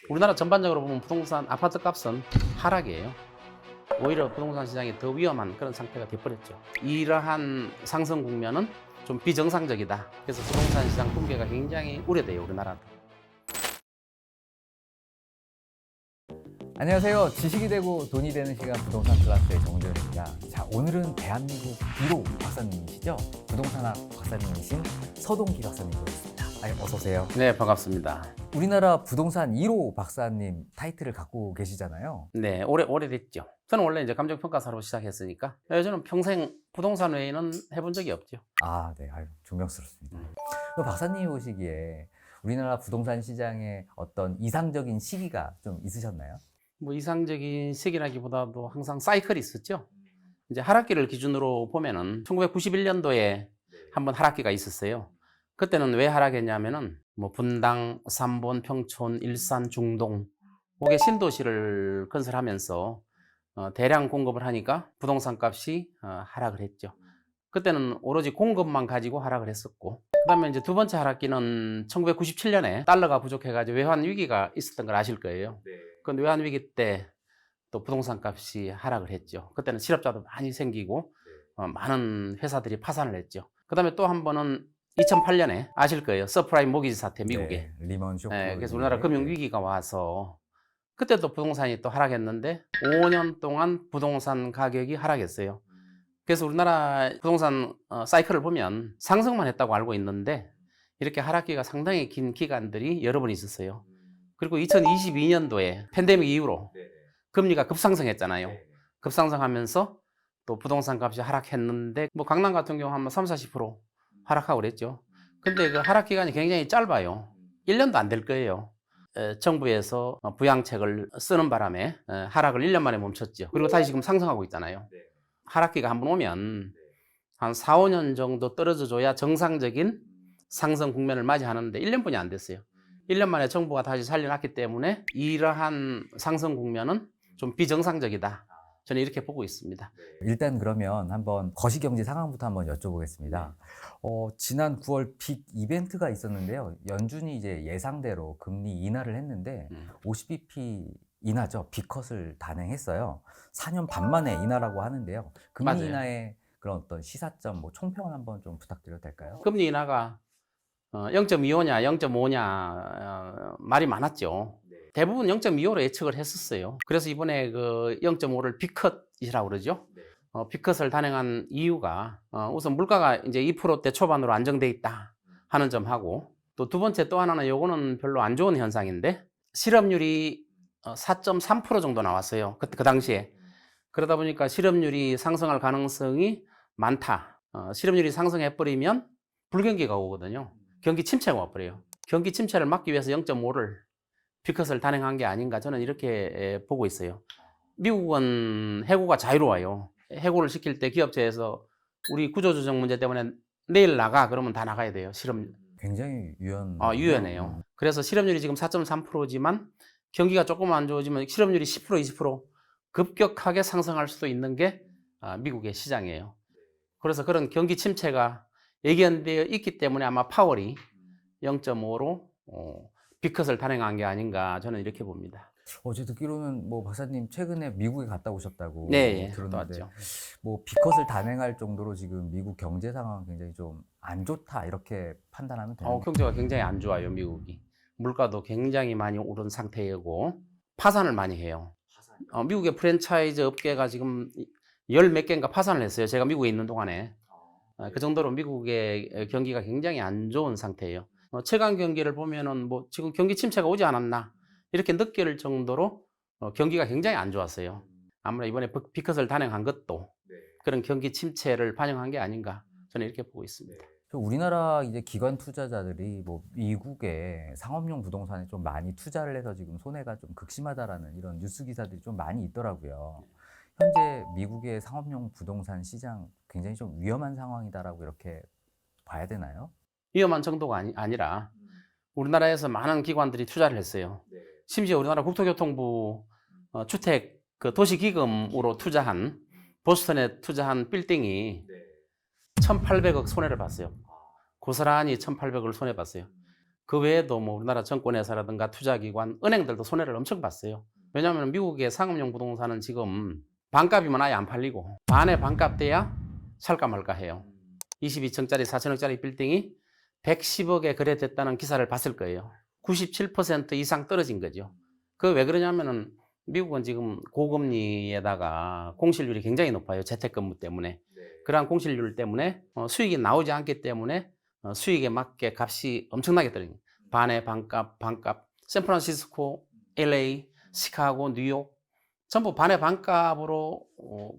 우리나라 전반적으로 보면 부동산 아파트 값은 하락이에요. 오히려 부동산 시장이 더 위험한 그런 상태가 돼버렸죠. 이러한 상승 국면은 좀 비정상적이다. 그래서 부동산 시장 붕괴가 굉장히 우려돼요, 우리나라도. 안녕하세요. 지식이 되고 돈이 되는 시간 부동산 클래스의 정재현입니다. 자, 오늘은 대한민국 1호 박사님이시죠? 부동산학 박사님이신 서동기 박사님 모셨습니다. 어서 오세요. 네, 반갑습니다. 우리나라 부동산 1호 박사님 타이틀을 갖고 계시잖아요. 네, 오래됐죠. 저는 원래 이제 감정평가사로 시작했으니까 저는 평생 부동산 외에는 해본 적이 없죠. 아, 네. 존경스럽습니다. 그럼 박사님이 보시기에 우리나라 부동산 시장에 어떤 이상적인 시기가 좀 있으셨나요? 뭐 이상적인 시기라기보다도 항상 사이클이 있었죠. 이제 하락기를 기준으로 보면은 1991년도에 한번 하락기가 있었어요. 그때는 왜 하락했냐면은 뭐 분당, 삼본, 평촌, 일산, 중동 목에 신도시를 건설하면서 대량 공급을 하니까 부동산 값이 하락을 했죠. 그때는 오로지 공급만 가지고 하락을 했었고, 그다음에 이제 두 번째 하락기는 1997년에 달러가 부족해가지고 외환 위기가 있었던 걸 아실 거예요. 그 외환 위기 때 또 부동산 값이 하락을 했죠. 그때는 실업자도 많이 생기고 많은 회사들이 파산을 했죠. 그다음에 또 한 번은 2008년에 아실 거예요. 서프라임 모기지 사태 미국에. 네, 리먼 쇼크. 그래서 우리나라 금융 위기가 와서 그때도 부동산이 또 하락했는데 5년 동안 부동산 가격이 하락했어요. 그래서 우리나라 부동산 사이클을 보면 상승만 했다고 알고 있는데 이렇게 하락기가 상당히 긴 기간들이 여러 번 있었어요. 그리고 2022년도에 팬데믹 이후로 금리가 급상승했잖아요. 급상승하면서 또 부동산 값이 하락했는데 뭐 강남 같은 경우 한 3, 40% 하락하고 그랬죠. 근데 그 하락 기간이 굉장히 짧아요. 1년도 안 될 거예요. 정부에서 부양책을 쓰는 바람에 하락을 1년 만에 멈췄죠. 그리고 다시 지금 상승하고 있잖아요. 하락기가 한번 오면 한 4, 5년 정도 떨어져 줘야 정상적인 상승 국면을 맞이하는데 1년뿐이 안 됐어요. 1년 만에 정부가 다시 살려놨기 때문에 이러한 상승 국면은 좀 비정상적이다. 저는 이렇게 보고 있습니다. 일단 그러면 한번 거시경제 상황부터 한번 여쭤보겠습니다. 지난 9월 빅 이벤트가 있었는데요. 연준이 이제 예상대로 금리 인하를 했는데 50bp 인하죠. 빅컷을 단행했어요. 4년 반 만에 인하라고 하는데요. 금리 맞아요. 인하의 그런 어떤 시사점, 뭐 총평을 한번 좀 부탁드려도 될까요? 금리 인하가 0.25냐 0.5냐 말이 많았죠. 대부분 0.25로 예측을 했었어요. 그래서 이번에 그 0.5를 B컷이라고 그러죠. B컷을 단행한 이유가 우선 물가가 이제 2%대 초반으로 안정돼 있다 하는 점하고, 또 두 번째 또 하나는 요거는 별로 안 좋은 현상인데 실업률이 4.3% 정도 나왔어요. 그 당시에. 그러다 보니까 실업률이 상승할 가능성이 많다. 실업률이 상승해버리면 불경기가 오거든요. 경기 침체가 와버려요. 경기 침체를 막기 위해서 0.5를 B컷을 단행한 게 아닌가, 저는 이렇게 보고 있어요. 미국은 해고가 자유로워요. 해고를 시킬 때 기업체에서 우리 구조조정 문제 때문에 내일 나가 그러면 다 나가야 돼요. 굉장히 유연해요. 그래서 실업률이 지금 4.3%지만 경기가 조금 안 좋아지면 실업률이 10%, 20% 급격하게 상승할 수도 있는 게 미국의 시장이에요. 그래서 그런 경기 침체가 예견되어 있기 때문에 아마 파월이 0.5로 B컷을 단행한 게 아닌가, 저는 이렇게 봅니다. 어제 듣기로는 뭐 박사님 최근에 미국에 갔다 오셨다고 네, 갔다 들었는데 왔죠. 뭐 B컷을 단행할 정도로 지금 미국 경제 상황 굉장히 좀 안 좋다 이렇게 판단하면 되나요? 경제가 굉장히 안 좋아요, 미국이. 물가도 굉장히 많이 오른 상태이고 파산을 많이 해요. 미국의 프랜차이즈 업계가 지금 열 몇 개인가 파산을 했어요. 제가 미국에 있는 동안에. 그 정도로 미국의 경기가 굉장히 안 좋은 상태예요. 최근 경기를 보면은 뭐 지금 경기 침체가 오지 않았나 이렇게 느낄 정도로 경기가 굉장히 안 좋았어요. 아무래도 이번에 B컷을 단행한 것도 그런 경기 침체를 반영한 게 아닌가, 저는 이렇게 보고 있습니다. 우리나라 이제 기관 투자자들이 뭐 미국의 상업용 부동산에 좀 많이 투자를 해서 지금 손해가 좀 극심하다라는 이런 뉴스 기사들이 좀 많이 있더라고요. 현재 미국의 상업용 부동산 시장 굉장히 좀 위험한 상황이다라고 이렇게 봐야 되나요? 위험한 정도가 아니라 우리나라에서 많은 기관들이 투자를 했어요. 심지어 우리나라 국토교통부 주택 그 도시기금으로 투자한, 보스턴에 투자한 빌딩이 1,800억 손해를 봤어요. 고스란히 1,800억을 손해봤어요. 그 외에도 뭐 우리나라 정권회사라든가 투자기관, 은행들도 손해를 엄청 봤어요. 왜냐하면 미국의 상업용 부동산은 지금 반값이면 아예 안 팔리고 반의 반값 돼야 살까 말까 해요. 22층짜리, 4천억짜리 빌딩이 110억에 거래됐다는 기사를 봤을 거예요. 97% 이상 떨어진 거죠. 그 왜 그러냐면은 미국은 지금 고금리에다가 공실률이 굉장히 높아요. 재택근무 때문에. 그러한 공실률 때문에 수익이 나오지 않기 때문에 수익에 맞게 값이 엄청나게 떨어집니다. 반의 반값, 반값. 샌프란시스코, LA, 시카고, 뉴욕 전부 반의 반값으로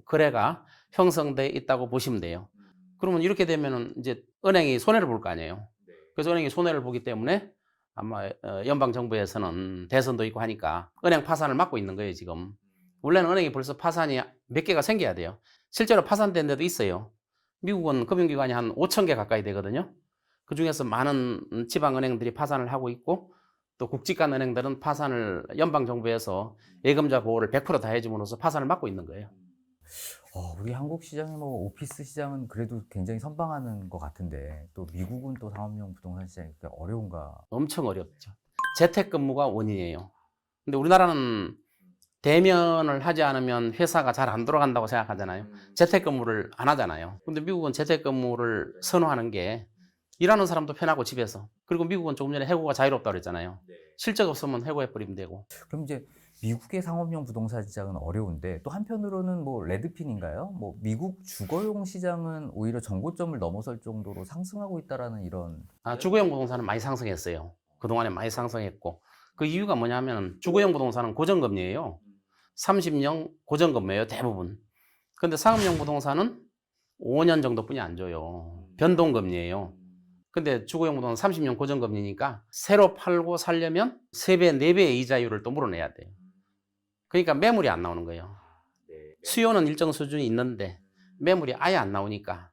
거래가 형성돼 있다고 보시면 돼요. 그러면 이렇게 되면은 이제 은행이 손해를 볼 거 아니에요. 그래서 은행이 손해를 보기 때문에 아마 연방 정부에서는 대선도 있고 하니까 은행 파산을 막고 있는 거예요, 지금. 원래는 은행이 벌써 파산이 몇 개가 생겨야 돼요. 실제로 파산된 데도 있어요. 미국은 금융기관이 한 5천 개 가까이 되거든요. 그 중에서 많은 지방은행들이 파산을 하고 있고 또 국지간 은행들은 파산을 연방 정부에서 예금자 보호를 100%다 해줌으로써 파산을 막고 있는 거예요. 우리 한국 시장이 뭐 오피스 시장은 그래도 굉장히 선방하는 것 같은데 또 미국은 또 상업용 부동산 시장이 그렇게 어려운가? 엄청 어렵죠. 재택근무가 원인이에요. 근데 우리나라는 대면을 하지 않으면 회사가 잘 안 돌아간다고 생각하잖아요. 재택근무를 안 하잖아요. 근데 미국은 재택근무를 선호하는 게 일하는 사람도 편하고 집에서. 그리고 미국은 조금 전에 해고가 자유롭다고 그랬잖아요. 실적 없으면 해고해버리면 되고. 그럼 이제 미국의 상업용 부동산 시장은 어려운데 또 한편으로는 뭐 레드핀인가요? 뭐 미국 주거용 시장은 오히려 전고점을 넘어설 정도로 상승하고 있다라는 이런 주거용 부동산은 많이 상승했어요. 그동안에 많이 상승했고. 그 이유가 뭐냐면 주거용 부동산은 고정금리예요. 30년 고정금리예요, 대부분. 근데 상업용 부동산은 5년 정도뿐이 안 줘요. 변동금리예요. 근데 주거용 부동산 30년 고정금리니까 새로 팔고 살려면 3배, 4배의 이자율을 또 물어내야 돼요. 그러니까 매물이 안 나오는 거예요. 수요는 일정 수준이 있는데 매물이 아예 안 나오니까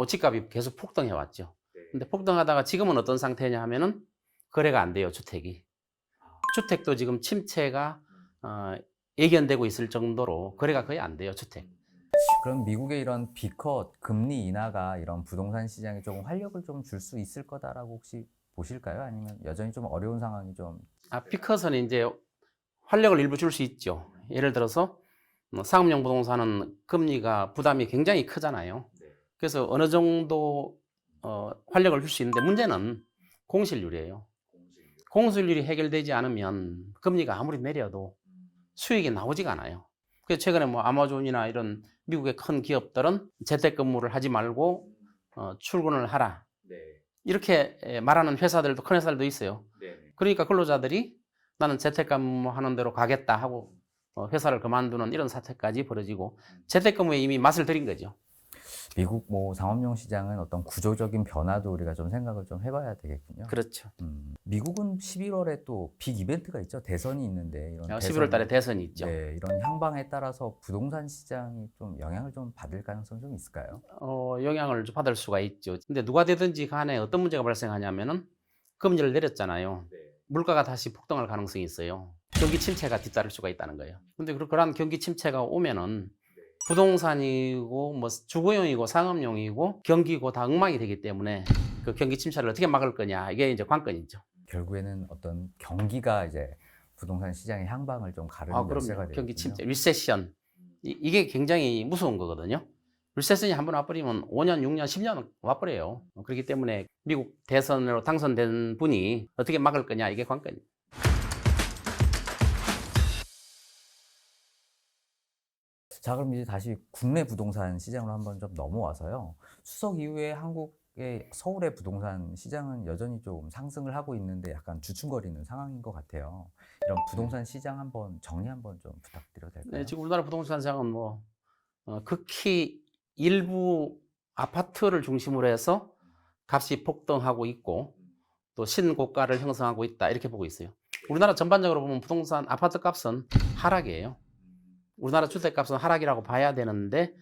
집값이 계속 폭등해 왔죠. 근데 폭등하다가 지금은 어떤 상태냐 하면은 거래가 안 돼요, 주택이. 주택도 지금 침체가 예견되고 있을 정도로 거래가 거의 안 돼요, 주택. 그럼 미국의 이런 B컷 금리 인하가 이런 부동산 시장에 조금 활력을 좀 줄 수 있을 거다라고 혹시 보실까요? 아니면 여전히 좀 어려운 상황이 좀 B컷은 이제 활력을 일부 줄 수 있죠. 예를 들어서 상업용 부동산은 금리가 부담이 굉장히 크잖아요. 그래서 어느 정도 활력을 줄 수 있는데 문제는 공실률이에요. 공실률이 해결되지 않으면 금리가 아무리 내려도 수익이 나오지가 않아요. 그래서 최근에 뭐 아마존이나 이런 미국의 큰 기업들은 재택근무를 하지 말고 출근을 하라. 이렇게 말하는 회사들도 큰 회사들도 있어요. 그러니까 근로자들이 나는 재택근무하는 대로 가겠다 하고 회사를 그만두는 이런 사태까지 벌어지고 재택근무에 이미 맛을 들인 거죠. 미국 뭐 상업용 시장은 어떤 구조적인 변화도 우리가 좀 생각을 좀 해봐야 되겠군요. 그렇죠. 미국은 11월에 또 빅 이벤트가 있죠. 대선이 있는데 이런 11월 달에 대선이 있죠. 네, 이런 향방에 따라서 부동산 시장이 좀 영향을 좀 받을 가능성이 좀 있을까요? 영향을 좀 받을 수가 있죠. 근데 누가 되든지 간에 어떤 문제가 발생하냐면은 금리를 내렸잖아요. 물가가 다시 폭등할 가능성이 있어요. 경기 침체가 뒤따를 수가 있다는 거예요. 근데 그러한 경기 침체가 오면은 부동산이고 뭐 주거용이고 상업용이고 경기고 다 엉망이 되기 때문에 그 경기 침체를 어떻게 막을 거냐 이게 이제 관건이죠. 결국에는 어떤 경기가 이제 부동산 시장의 향방을 좀 가르는 열쇠가 그럼요. 되겠군요. 경기 침체, 리세션 이게 굉장히 무서운 거거든요. 리세션이 한번 와버리면 5년, 6년, 10년 와버려요. 그렇기 때문에 미국 대선으로 당선된 분이 어떻게 막을 거냐 이게 관건이에요. 자, 그럼 이제 다시 국내 부동산 시장으로 한번 좀 넘어와서요. 추석 이후에 한국의 서울의 부동산 시장은 여전히 좀 상승을 하고 있는데 약간 주춤거리는 상황인 것 같아요. 이런 부동산 시장 한번 정리 한번 좀 부탁드려도 될까요? 네, 지금 우리나라 부동산 시장은 뭐 극히 일부 아파트를 중심으로 해서 값이 폭등하고 있고 또 신고가를 형성하고 있다 이렇게 보고 있어요. 우리나라 전반적으로 보면 부동산 아파트 값은 하락이에요. 우리나라 주택값은 하락이라고 봐야 되는데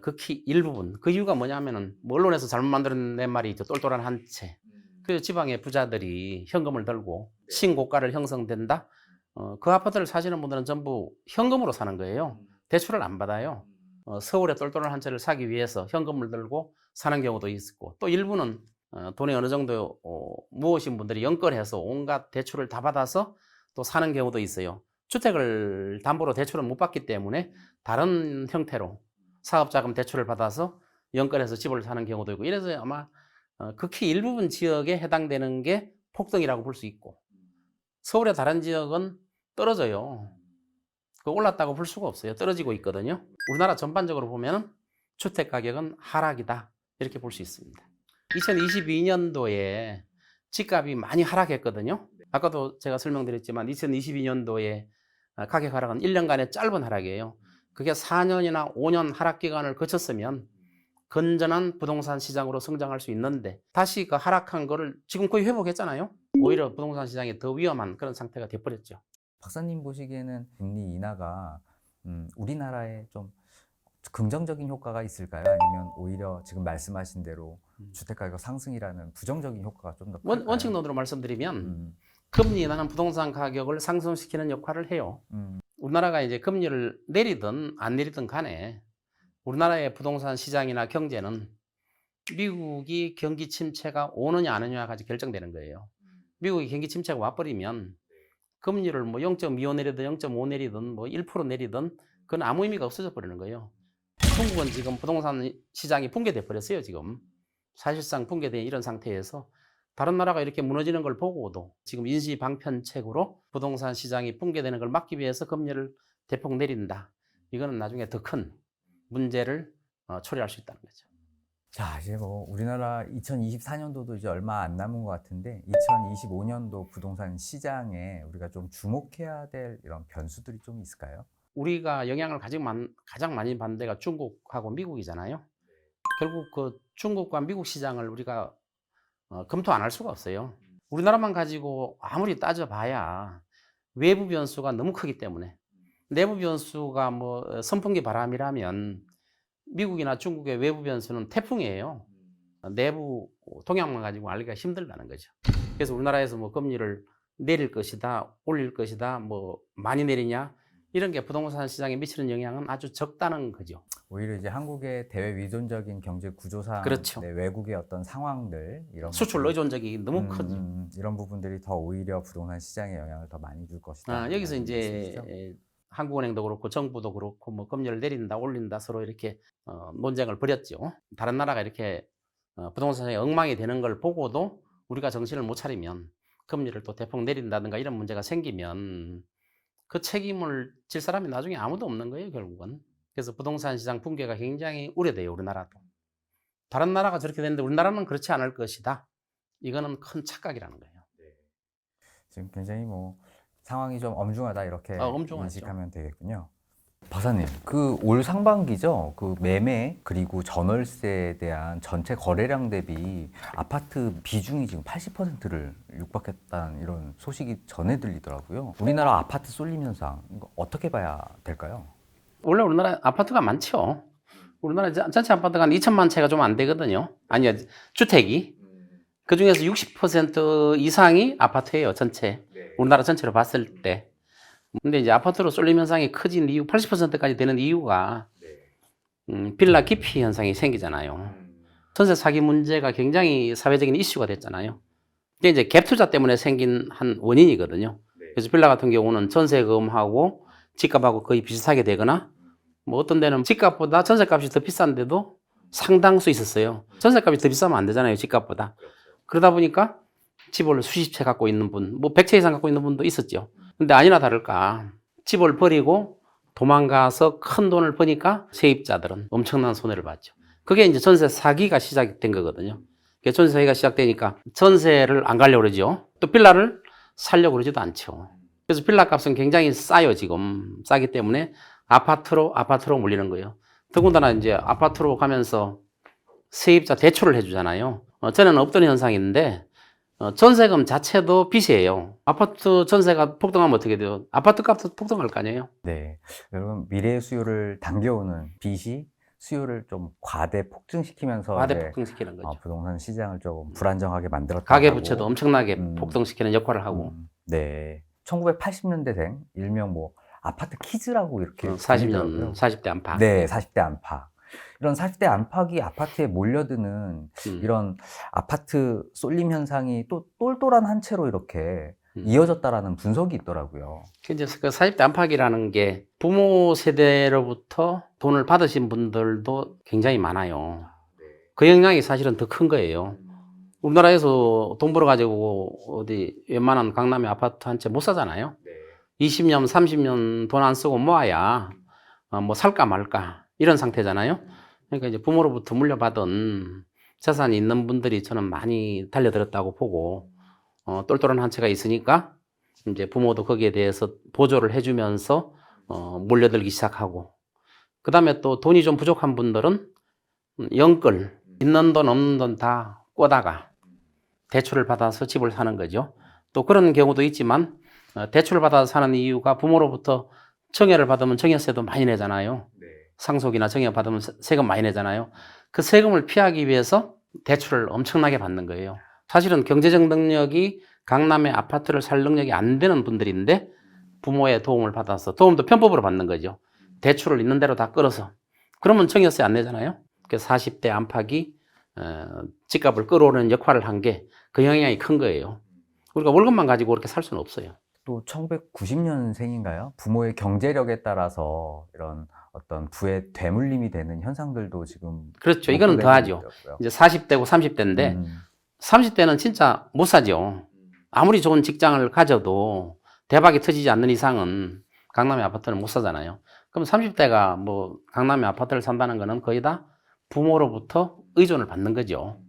극히 일부분. 그 이유가 뭐냐면은 뭐 언론에서 잘못 만들어낸 말이 있죠. 똘똘한 한 채. 그 지방의 부자들이 현금을 들고 신고가를 형성된다. 그 아파트를 사시는 분들은 전부 현금으로 사는 거예요. 대출을 안 받아요. 서울에 똘똘한 한 채를 사기 위해서 현금을 들고 사는 경우도 있고 또 일부는 돈이 어느 정도 모으신 분들이 연끌해서 온갖 대출을 다 받아서 또 사는 경우도 있어요. 주택을 담보로 대출을 못 받기 때문에 다른 형태로 사업자금 대출을 받아서 연끌해서 집을 사는 경우도 있고, 이래서 아마 극히 일부분 지역에 해당되는 게 폭등이라고 볼 수 있고, 서울의 다른 지역은 떨어져요. 올랐다고 볼 수가 없어요. 떨어지고 있거든요. 우리나라 전반적으로 보면 주택 가격은 하락이다, 이렇게 볼 수 있습니다. 2022년도에 집값이 많이 하락했거든요. 아까도 제가 설명드렸지만 2022년도에 가격 하락은 1년간의 짧은 하락이에요. 그게 4년이나 5년 하락 기간을 거쳤으면 건전한 부동산 시장으로 성장할 수 있는데, 다시 그 하락한 거를 지금 거의 회복했잖아요. 오히려 부동산 시장이 더 위험한 그런 상태가 돼버렸죠. 박사님 보시기에는 금리 인하가 우리나라에 좀 긍정적인 효과가 있을까요? 아니면 오히려 지금 말씀하신 대로 주택가격 상승이라는 부정적인 효과가 좀 더 클까요? 원칙론으로 말씀드리면 금리 인하는 부동산 가격을 상승시키는 역할을 해요. 우리나라가 이제 금리를 내리든 안 내리든 간에 우리나라의 부동산 시장이나 경제는 미국이 경기 침체가 오느냐 안 오느냐까지 결정되는 거예요. 미국이 경기 침체가 와버리면 금리를 뭐 0.25 내리든 0.5 내리든 뭐 1% 내리든 그건 아무 의미가 없어져 버리는 거예요. 중국은 지금 부동산 시장이 붕괴돼 버렸어요. 지금 사실상 붕괴된 이런 상태에서 다른 나라가 이렇게 무너지는 걸 보고도 지금 인시방편책으로 부동산 시장이 붕괴되는 걸 막기 위해서 금리를 대폭 내린다. 이거는 나중에 더 큰 문제를 초래할 수 있다는 거죠. 자, 이제 뭐 우리나라 2024년도도 이제 얼마 안 남은 것 같은데 2025년도 부동산 시장에 우리가 좀 주목해야 될 이런 변수들이 좀 있을까요? 우리가 영향을 가장 많이 받는 데가 중국하고 미국이잖아요. 결국 그 중국과 미국 시장을 우리가 검토 안 할 수가 없어요. 우리나라만 가지고 아무리 따져봐야 외부 변수가 너무 크기 때문에, 내부 변수가 뭐 선풍기 바람이라면 미국이나 중국의 외부 변수는 태풍이에요. 내부 동향만 가지고 알기가 힘들다는 거죠. 그래서 우리나라에서 뭐 금리를 내릴 것이다, 올릴 것이다, 뭐 많이 내리냐, 이런 게 부동산 시장에 미치는 영향은 아주 적다는 거죠. 오히려 이제 한국의 대외 위존적인 경제 구조상, 그렇죠. 네, 외국의 어떤 상황들, 이런 수출 것들이, 의존적이 너무 크죠. 이런 부분들이 더 오히려 부동산 시장에 영향을 더 많이 줄 것이다. 여기서 이런 이제 말씀이시죠? 한국은행도 그렇고 정부도 그렇고 뭐 금리를 내린다 올린다 서로 이렇게 논쟁을 벌였죠. 다른 나라가 이렇게 부동산에 엉망이 되는 걸 보고도 우리가 정신을 못 차리면 금리를 또 대폭 내린다든가 이런 문제가 생기면 그 책임을 질 사람이 나중에 아무도 없는 거예요, 결국은. 그래서 부동산 시장 붕괴가 굉장히 우려돼요, 우리나라도. 다른 나라가 저렇게 되는데 우리나라는 그렇지 않을 것이다. 이거는 큰 착각이라는 거예요. 지금 굉장히 뭐 상황이 좀 엄중하다 이렇게 엄중하죠. 인식하면 되겠군요. 박사님, 그 올 상반기죠. 그 매매 그리고 전월세에 대한 전체 거래량 대비 아파트 비중이 지금 80%를 육박했다는 이런 소식이 전해 들리더라고요. 우리나라 아파트 쏠림 현상 이거 어떻게 봐야 될까요? 원래 우리나라 아파트가 많죠. 우리나라 전체 아파트가 한 2천만 채가 좀 안 되거든요. 아니요, 주택이. 그 중에서 60% 이상이 아파트예요, 전체. 우리나라 전체로 봤을 때. 근데 이제 아파트로 쏠림 현상이 커진 이유, 80%까지 되는 이유가 빌라 기피 현상이 생기잖아요. 전세 사기 문제가 굉장히 사회적인 이슈가 됐잖아요. 이게 이제 갭 투자 때문에 생긴 한 원인이거든요. 그래서 빌라 같은 경우는 전세금하고 집값하고 거의 비슷하게 되거나, 뭐 어떤 데는 집값보다 전세값이 더 비싼데도 상당수 있었어요. 전세값이 더 비싸면 안 되잖아요, 집값보다. 그러다 보니까 집을 수십 채 갖고 있는 분, 뭐 100채 이상 갖고 있는 분도 있었죠. 근데 아니나 다를까 집을 버리고 도망가서 큰 돈을 버니까 세입자들은 엄청난 손해를 봤죠. 그게 이제 전세 사기가 시작된 거거든요. 전세 사기가 시작되니까 전세를 안 가려고 그러죠. 또 빌라를 살려고 그러지도 않죠. 그래서 빌라 값은 굉장히 싸요, 지금. 싸기 때문에 아파트로 몰리는 거예요. 더군다나 이제 아파트로 가면서 세입자 대출을 해주잖아요. 전에는 없던 현상인데, 전세금 자체도 빚이에요. 아파트 전세가 폭등하면 어떻게 돼요? 아파트 값도 폭등할 거 아니에요? 네, 여러분 미래 수요를 당겨오는 빚이 수요를 좀 과대 폭증시키면서 과대 이제 폭등시키는 거죠. 부동산 시장을 조금 불안정하게 만들었다. 가계부채도 엄청나게 폭등시키는 역할을 하고. 네, 1980년대생 일명 뭐 아파트 키즈라고 이렇게 40년, 40대 안팎. 네, 40대 안팎. 이런 40대 안팎이 아파트에 몰려드는 이런 아파트 쏠림 현상이 또 똘똘한 한 채로 이렇게 이어졌다라는 분석이 있더라고요. 이제 그 40대 안팎이라는 게 부모 세대로부터 돈을 받으신 분들도 굉장히 많아요. 그 영향이 사실은 더 큰 거예요. 우리나라에서 돈 벌어가지고 어디 웬만한 강남의 아파트 한 채 못 사잖아요. 20년, 30년 돈 안 쓰고 모아야 뭐 살까 말까 이런 상태잖아요. 그러니까 이제 부모로부터 물려받은 재산이 있는 분들이 저는 많이 달려들었다고 보고 똘똘한 한 채가 있으니까 이제 부모도 거기에 대해서 보조를 해주면서 몰려들기 시작하고, 그 다음에 또 돈이 좀 부족한 분들은 영끌, 있는 돈 없는 돈 다 꿔다가 대출을 받아서 집을 사는 거죠. 또 그런 경우도 있지만 대출을 받아서 사는 이유가 부모로부터 증여를 받으면 증여세도 많이 내잖아요. 상속이나 증여 받으면 세금 많이 내잖아요. 그 세금을 피하기 위해서 대출을 엄청나게 받는 거예요. 사실은 경제적 능력이 강남의 아파트를 살 능력이 안 되는 분들인데 부모의 도움을 받아서, 도움도 편법으로 받는 거죠. 대출을 있는 대로 다 끌어서. 그러면 증여세 안 내잖아요. 그래서 40대 안팎이 집값을 끌어오는 역할을 한 게 그 영향이 큰 거예요. 우리가 월급만 가지고 그렇게 살 수는 없어요. 또 1990년생인가요? 부모의 경제력에 따라서 이런 어떤 부의 되물림이 되는 현상들도 지금 그렇죠. 이거는 더하죠. 이제 40대고 30대인데 30대는 진짜 못 사죠. 아무리 좋은 직장을 가져도 대박이 터지지 않는 이상은 강남의 아파트는 못 사잖아요. 그럼 30대가 뭐 강남의 아파트를 산다는 거는 거의 다 부모로부터 의존을 받는 거죠.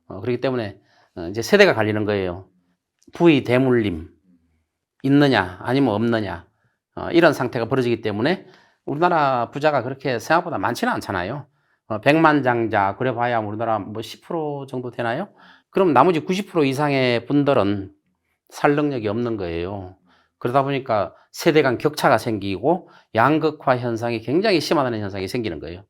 그렇기 때문에 이제 세대가 갈리는 거예요. 부의 대물림 있느냐 아니면 없느냐, 이런 상태가 벌어지기 때문에 우리나라 부자가 그렇게 생각보다 많지는 않잖아요. 100만 장자 그래봐야 우리나라 뭐 10% 정도 되나요? 그럼 나머지 90% 이상의 분들은 살 능력이 없는 거예요. 그러다 보니까 세대 간 격차가 생기고 양극화 현상이 굉장히 심화되는 현상이 생기는 거예요.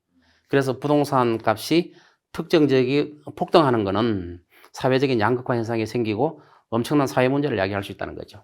그래서 부동산 값이 특정지역이 폭등하는 거는 사회적인 양극화 현상이 생기고 엄청난 사회 문제를 야기할 수 있다는 거죠.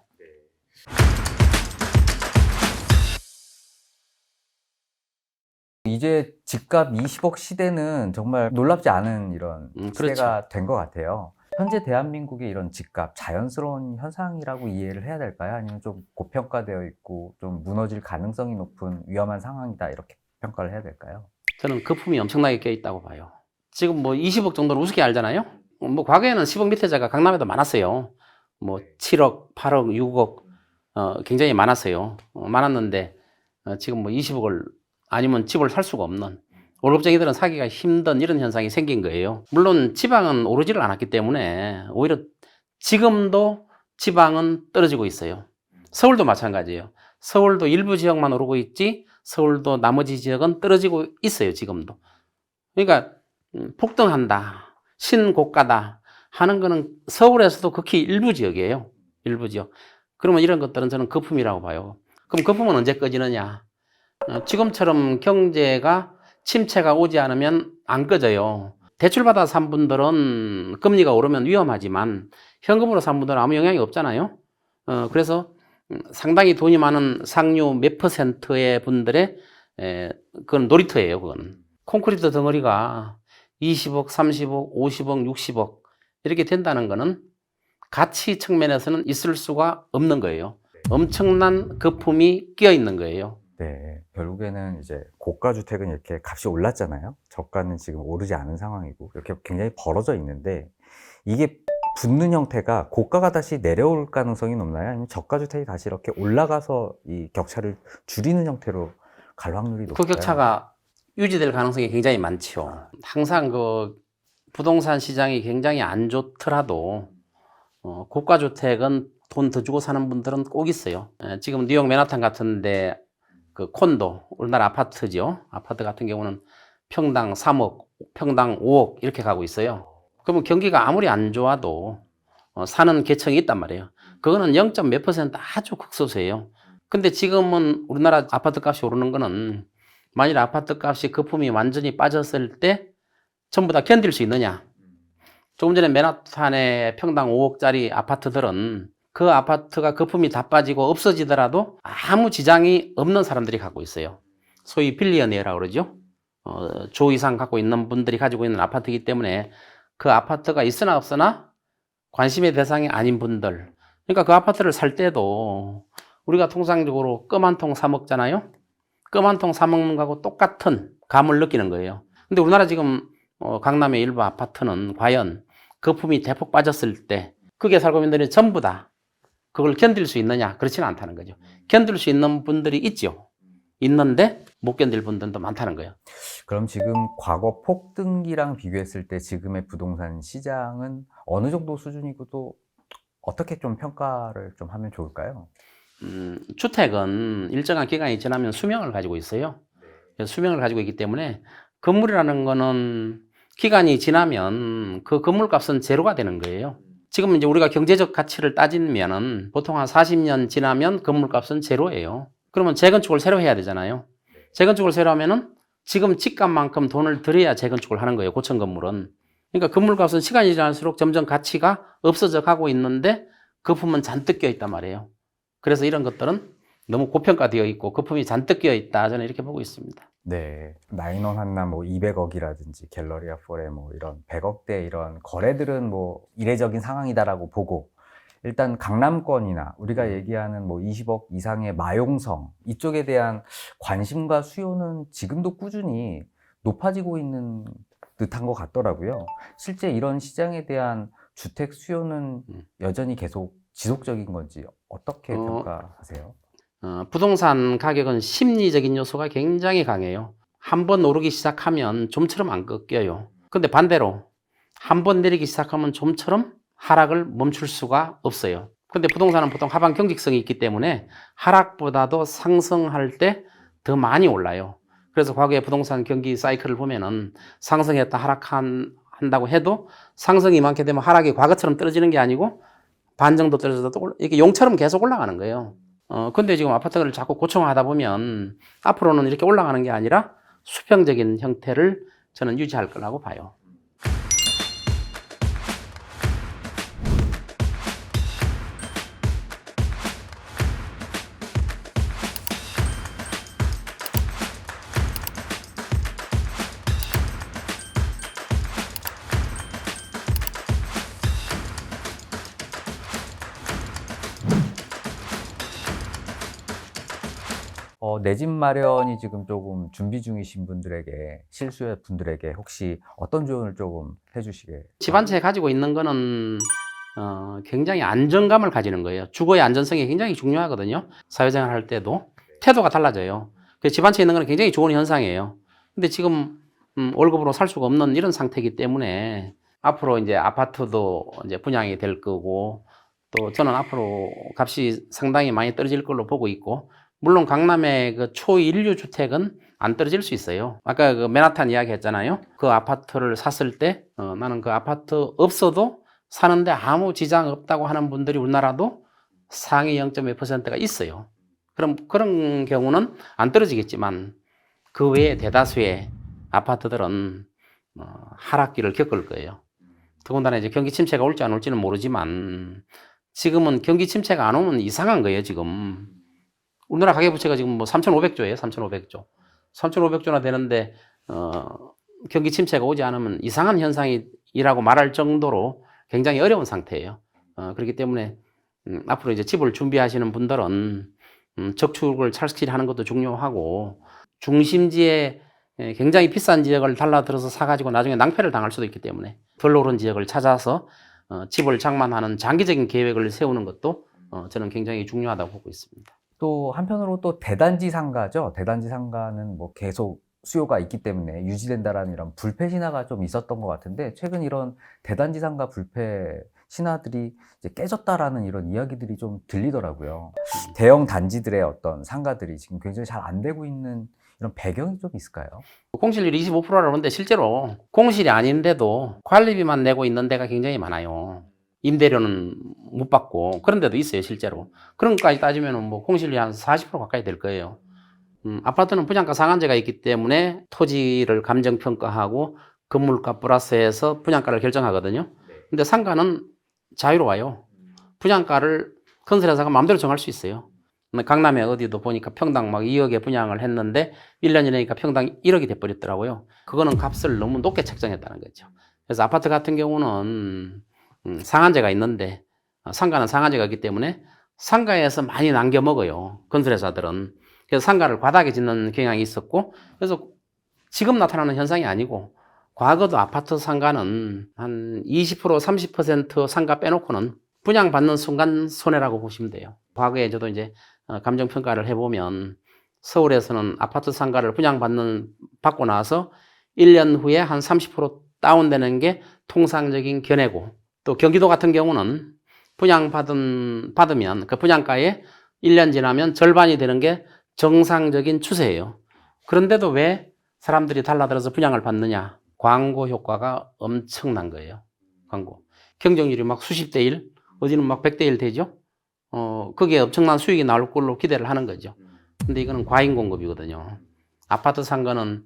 이제 집값 20억 시대는 정말 놀랍지 않은 이런 시대가 된 것 같아요. 현재 대한민국의 이런 집값 자연스러운 현상이라고 이해를 해야 될까요? 아니면 좀 고평가되어 있고 좀 무너질 가능성이 높은 위험한 상황이다 이렇게 평가를 해야 될까요? 저는 거품이 엄청나게 껴 있다고 봐요. 지금 뭐 20억 정도를 우습게 알잖아요. 뭐 과거에는 10억 밑에자가 강남에도 많았어요. 뭐 7억, 8억, 6억 굉장히 많았어요. 많았는데 지금 뭐 20억을 아니면 집을 살 수가 없는, 월급쟁이들은 사기가 힘든 이런 현상이 생긴 거예요. 물론 지방은 오르지를 않았기 때문에 오히려 지금도 지방은 떨어지고 있어요. 서울도 마찬가지예요. 서울도 일부 지역만 오르고 있지 서울도 나머지 지역은 떨어지고 있어요. 지금도. 그러니까 폭등한다, 신고가다 하는 거는 서울에서도 극히 일부 지역이에요. 일부 지역. 그러면 이런 것들은 저는 거품이라고 봐요. 그럼 거품은 언제 꺼지느냐? 지금처럼 경제가 침체가 오지 않으면 안 꺼져요. 대출받아 산 분들은 금리가 오르면 위험하지만 현금으로 산 분들은 아무 영향이 없잖아요. 그래서 상당히 돈이 많은 상류 몇 퍼센트의 분들의 그건 놀이터예요. 그건 콘크리트 덩어리가 20억, 30억, 50억, 60억 이렇게 된다는 거는 가치 측면에서는 있을 수가 없는 거예요. 엄청난 거품이 끼어 있는 거예요. 네, 결국에는 이제 고가 주택은 이렇게 값이 올랐잖아요. 저가는 지금 오르지 않은 상황이고 이렇게 굉장히 벌어져 있는데 이게 붙는 형태가 고가가 다시 내려올 가능성이 높나요? 아니면 저가 주택이 다시 이렇게 올라가서 이 격차를 줄이는 형태로 갈 확률이 높아요? 그 격차가 유지될 가능성이 굉장히 많죠. 항상 그 부동산 시장이 굉장히 안 좋더라도 고가 주택은 돈 더 주고 사는 분들은 꼭 있어요. 지금 뉴욕 맨하탄 같은데 그 콘도, 우리나라 아파트죠. 아파트 같은 경우는 평당 3억, 평당 5억 이렇게 가고 있어요. 그러면 경기가 아무리 안 좋아도 사는 계층이 있단 말이에요. 그거는 0. 몇 % 아주 극소수예요. 근데 지금은 우리나라 아파트 값이 오르는 거는 만일 아파트 값이 거품이 완전히 빠졌을 때 전부 다 견딜 수 있느냐. 조금 전에 맨하탄의 평당 5억짜리 아파트들은 그 아파트가 거품이 다 빠지고 없어지더라도 아무 지장이 없는 사람들이 갖고 있어요. 소위 빌리어니어라고 그러죠. 조 이상 갖고 있는 분들이 가지고 있는 아파트이기 때문에 그 아파트가 있으나 없으나 관심의 대상이 아닌 분들, 그러니까 그 아파트를 살 때도 우리가 통상적으로 껌 한 통 사 먹잖아요. 껌 한 통 사 먹는 거하고 똑같은 감을 느끼는 거예요. 근데 우리나라 지금 강남의 일부 아파트는 과연 거품이 대폭 빠졌을 때 거기에 살고 있는 분들이 전부 다 그걸 견딜 수 있느냐? 그렇지는 않다는 거죠. 견딜 수 있는 분들이 있죠. 있는데 못 견딜 분들도 많다는 거예요. 그럼 지금 과거 폭등기랑 비교했을 때 지금의 부동산 시장은 어느 정도 수준이고 또 어떻게 좀 평가를 좀 하면 좋을까요? 주택은 일정한 기간이 지나면 수명을 가지고 있어요. 그래서 수명을 가지고 있기 때문에 건물이라는 거는 기간이 지나면 그 건물 값은 제로가 되는 거예요. 지금 이제 우리가 경제적 가치를 따지면은 보통 한 40년 지나면 건물 값은 제로예요. 그러면 재건축을 새로 해야 되잖아요. 재건축을 새로 하면은 지금 집값만큼 돈을 들여야 재건축을 하는 거예요. 고층 건물은. 그러니까 건물 값은 시간이 지날수록 점점 가치가 없어져 가고 있는데 거품은 잔뜩 껴 있단 말이에요. 그래서 이런 것들은 너무 고평가되어 있고 거품이 잔뜩 끼어 있다. 저는 이렇게 보고 있습니다. 네, 나인원 한나 뭐 200억이라든지 갤러리아 포레 뭐 이런 100억대 이런 거래들은 뭐 이례적인 상황이다라고 보고 일단 강남권이나 우리가 얘기하는 뭐 20억 이상의 마용성 이쪽에 대한 관심과 수요는 지금도 꾸준히 높아지고 있는 듯한 것 같더라고요. 실제 이런 시장에 대한 주택 수요는 여전히 계속 지속적인 건지 어떻게 평가하세요? 부동산 가격은 심리적인 요소가 굉장히 강해요. 한번 오르기 시작하면 좀처럼 안 꺾여요. 근데 반대로 한번 내리기 시작하면 좀처럼 하락을 멈출 수가 없어요. 근데 부동산은 보통 하방 경직성이 있기 때문에 하락보다도 상승할 때 더 많이 올라요. 그래서 과거에 부동산 경기 사이클을 보면은 상승했다 하락한다고 해도 상승이 많게 되면 하락이 과거처럼 떨어지는 게 아니고 반 정도 떨어져도 이렇게 용처럼 계속 올라가는 거예요. 근데 지금 아파트를 자꾸 고층화하다 보면 앞으로는 이렇게 올라가는 게 아니라 수평적인 형태를 저는 유지할 거라고 봐요. 내 집 마련이 지금 조금 준비 중이신 분들에게, 실수요 분들에게 혹시 어떤 조언을 조금 해주시게? 집 한 채 가지고 있는 거는 굉장히 안정감을 가지는 거예요. 주거의 안전성이 굉장히 중요하거든요. 사회생활 할 때도 태도가 달라져요. 그래서 집 한 채 있는 거는 굉장히 좋은 현상이에요. 근데 지금 월급으로 살 수가 없는 이런 상태이기 때문에 앞으로 이제 아파트도 이제 분양이 될 거고 또 저는 앞으로 값이 상당히 많이 떨어질 걸로 보고 있고 물론 강남의 그 초일류 주택은 안 떨어질 수 있어요. 아까 그 맨하탄 이야기 했잖아요. 그 아파트를 샀을 때 나는 그 아파트 없어도 사는데 아무 지장 없다고 하는 분들이 우리나라도 상위 0.2%가 있어요. 그럼 그런 경우는 안 떨어지겠지만 그 외에 대다수의 아파트들은 하락기를 겪을 거예요. 더군다나 이제 경기 침체가 올지 안 올지는 모르지만 지금은 경기 침체가 안 오면 이상한 거예요, 지금. 우리나라 가계부채가 지금 뭐 3,500조예요, 3,500조. 3,500조나 되는데, 경기 침체가 오지 않으면 이상한 현상이라고 말할 정도로 굉장히 어려운 상태예요. 그렇기 때문에, 앞으로 이제 집을 준비하시는 분들은, 저축을 찰떡하는 것도 중요하고, 중심지에 굉장히 비싼 지역을 달라들어서 사가지고 나중에 낭패를 당할 수도 있기 때문에, 덜 오른 지역을 찾아서, 집을 장만하는 장기적인 계획을 세우는 것도, 저는 굉장히 중요하다고 보고 있습니다. 또 한편으로 또 대단지 상가죠. 대단지 상가는 뭐 계속 수요가 있기 때문에 유지된다라는 이런 불패 신화가 좀 있었던 것 같은데 최근 이런 대단지 상가 불패 신화들이 이제 깨졌다라는 이런 이야기들이 좀 들리더라고요. 대형 단지들의 어떤 상가들이 지금 굉장히 잘 안 되고 있는 이런 배경이 좀 있을까요? 공실률이 25%라고 하는데 실제로 공실이 아닌데도 관리비만 내고 있는 데가 굉장히 많아요. 임대료는 못 받고 그런 데도 있어요, 실제로. 그런 것까지 따지면 뭐 공실률이 한 40% 가까이 될 거예요. 아파트는 분양가 상한제가 있기 때문에 토지를 감정평가하고 건물가 플러스해서 분양가를 결정하거든요. 근데 상가는 자유로워요. 분양가를 건설회사가 마음대로 정할 수 있어요. 강남에 어디도 보니까 평당 막 2억에 분양을 했는데 1년 이내니까 평당 1억이 돼버렸더라고요. 그거는 값을 너무 높게 책정했다는 거죠. 그래서 아파트 같은 경우는 상한제가 있는데 상가는 상한제가 있기 때문에 상가에서 많이 남겨 먹어요. 건설회사들은. 그래서 상가를 과다하게 짓는 경향이 있었고, 그래서 지금 나타나는 현상이 아니고 과거도 아파트 상가는 한 20% 30% 상가 빼놓고는 분양받는 순간 손해라고 보시면 돼요. 과거에 저도 이제 감정평가를 해보면 서울에서는 아파트 상가를 받고 나서 1년 후에 한 30% 다운되는 게 통상적인 견해고, 또 경기도 같은 경우는 받으면 그 분양가에 1년 지나면 절반이 되는 게 정상적인 추세예요. 그런데도 왜 사람들이 달라들어서 분양을 받느냐? 광고 효과가 엄청난 거예요. 광고. 경쟁률이 막 수십 대 1, 어디는 막 100대 1 되죠? 그게 엄청난 수익이 나올 걸로 기대를 하는 거죠. 근데 이거는 과잉 공급이거든요. 아파트 산 거는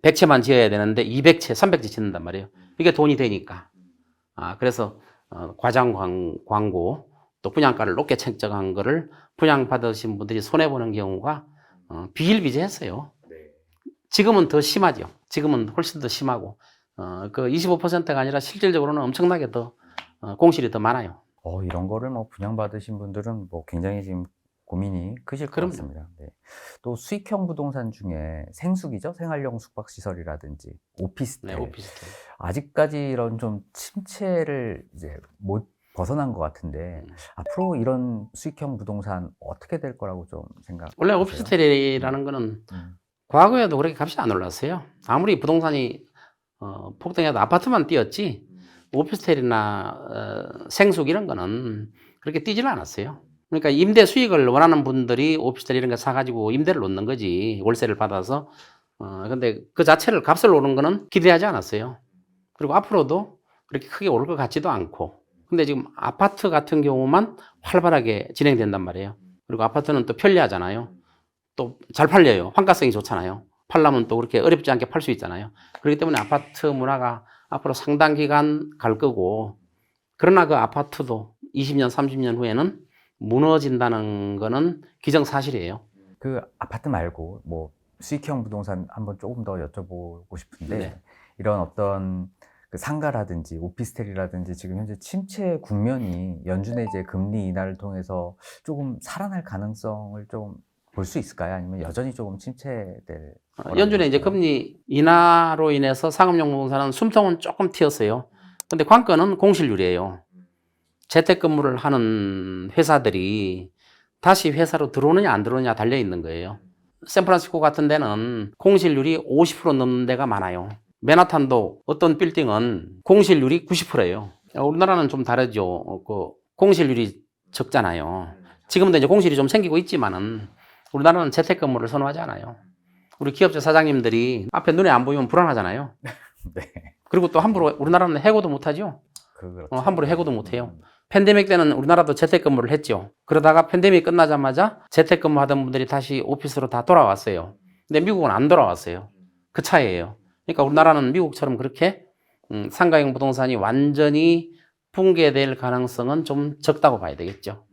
100채만 지어야 되는데 200채, 300채 짓는단 말이에요. 이게 돈이 되니까. 그래서 과장 광고, 또 분양가를 높게 책정한 거를 분양받으신 분들이 손해보는 경우가 비일비재했어요. 지금은 더 심하죠. 지금은 훨씬 더 심하고, 그 25%가 아니라 실질적으로는 엄청나게 더 공실이 더 많아요. 이런 거를 뭐 분양받으신 분들은 뭐 굉장히 지금 고민이 크실 것 그럼요. 같습니다. 네. 또 수익형 부동산 중에 생숙이죠. 생활용 숙박시설이라든지 오피스텔. 네, 오피스텔. 아직까지 이런 좀 침체를 이제 못 벗어난 것 같은데 앞으로 이런 수익형 부동산 어떻게 될 거라고 좀 생각하세요? 원래 오피스텔이라는 거는 과거에도 그렇게 값이 안 올랐어요. 아무리 부동산이 폭등해도 아파트만 뛰었지 오피스텔이나 생숙 이런 거는 그렇게 뛰지는 않았어요. 그러니까 임대 수익을 원하는 분들이 오피스텔 이런 거 사가지고 임대를 놓는 거지, 월세를 받아서. 근데 그 자체를 값을 오른 거는 기대하지 않았어요. 그리고 앞으로도 그렇게 크게 오를 것 같지도 않고. 근데 지금 아파트 같은 경우만 활발하게 진행된단 말이에요. 그리고 아파트는 또 편리하잖아요. 또 잘 팔려요. 환가성이 좋잖아요. 팔려면 또 그렇게 어렵지 않게 팔 수 있잖아요. 그렇기 때문에 아파트 문화가 앞으로 상당 기간 갈 거고, 그러나 그 아파트도 20년, 30년 후에는 무너진다는 거는 기정사실이에요. 그 아파트 말고 뭐 수익형 부동산 한번 조금 더 여쭤보고 싶은데 네. 이런 어떤 그 상가라든지 오피스텔이라든지 지금 현재 침체 국면이 연준의 이제 금리 인하를 통해서 조금 살아날 가능성을 좀 볼 수 있을까요? 아니면 여전히 조금 침체될? 연준의 이제 금리 인하로 인해서 상업용 부동산은 숨통은 조금 튀었어요. 근데 관건은 공실률이에요. 재택근무를 하는 회사들이 다시 회사로 들어오느냐 안 들어오느냐 달려 있는 거예요. 샌프란시스코 같은 데는 공실률이 50% 넘는 데가 많아요. 맨하탄도 어떤 빌딩은 공실률이 90%예요. 우리나라는 좀 다르죠. 그 공실률이 적잖아요. 지금도 이제 공실이 좀 생기고 있지만은 우리나라는 재택근무를 선호하지 않아요. 우리 기업체 사장님들이 앞에 눈에 안 보이면 불안하잖아요. 네. 그리고 또 함부로 우리나라는 해고도 못하죠. 그렇죠. 함부로 해고도 못해요. 팬데믹 때는 우리나라도 재택근무를 했죠. 그러다가 팬데믹 끝나자마자 재택근무 하던 분들이 다시 오피스로 다 돌아왔어요. 근데 미국은 안 돌아왔어요. 그 차이예요. 그러니까 우리나라는 미국처럼 그렇게 상가형 부동산이 완전히 붕괴될 가능성은 좀 적다고 봐야 되겠죠.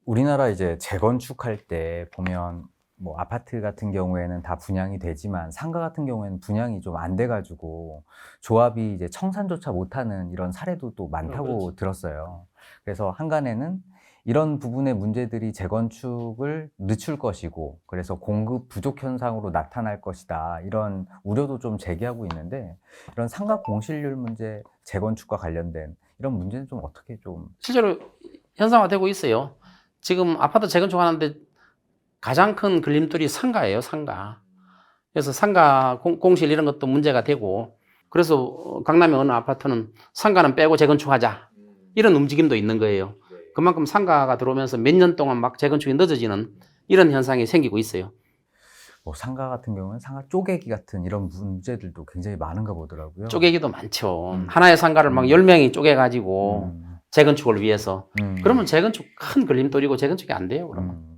우리나라 이제 재건축할 때 보면 뭐 아파트 같은 경우에는 다 분양이 되지만 상가 같은 경우에는 분양이 좀 안 돼가지고 조합이 이제 청산조차 못하는 이런 사례도 또 많다고 그렇지. 들었어요. 그래서 한간에는 이런 부분의 문제들이 재건축을 늦출 것이고 그래서 공급 부족 현상으로 나타날 것이다, 이런 우려도 좀 제기하고 있는데 이런 상가 공실률 문제, 재건축과 관련된 이런 문제는 좀 어떻게 좀 실제로 현상화되고 있어요. 지금 아파트 재건축하는데 가장 큰 걸림돌이 상가예요, 상가. 그래서 상가 공실 이런 것도 문제가 되고, 그래서 강남의 어느 아파트는 상가는 빼고 재건축하자, 이런 움직임도 있는 거예요. 그만큼 상가가 들어오면서 몇 년 동안 막 재건축이 늦어지는 이런 현상이 생기고 있어요. 뭐 상가 같은 경우는 상가 쪼개기 같은 이런 문제들도 굉장히 많은가 보더라고요. 쪼개기도 많죠. 하나의 상가를 막 10명이 쪼개가지고 재건축을 위해서. 그러면 재건축 큰 걸림돌이고 재건축이 안 돼요, 그러면.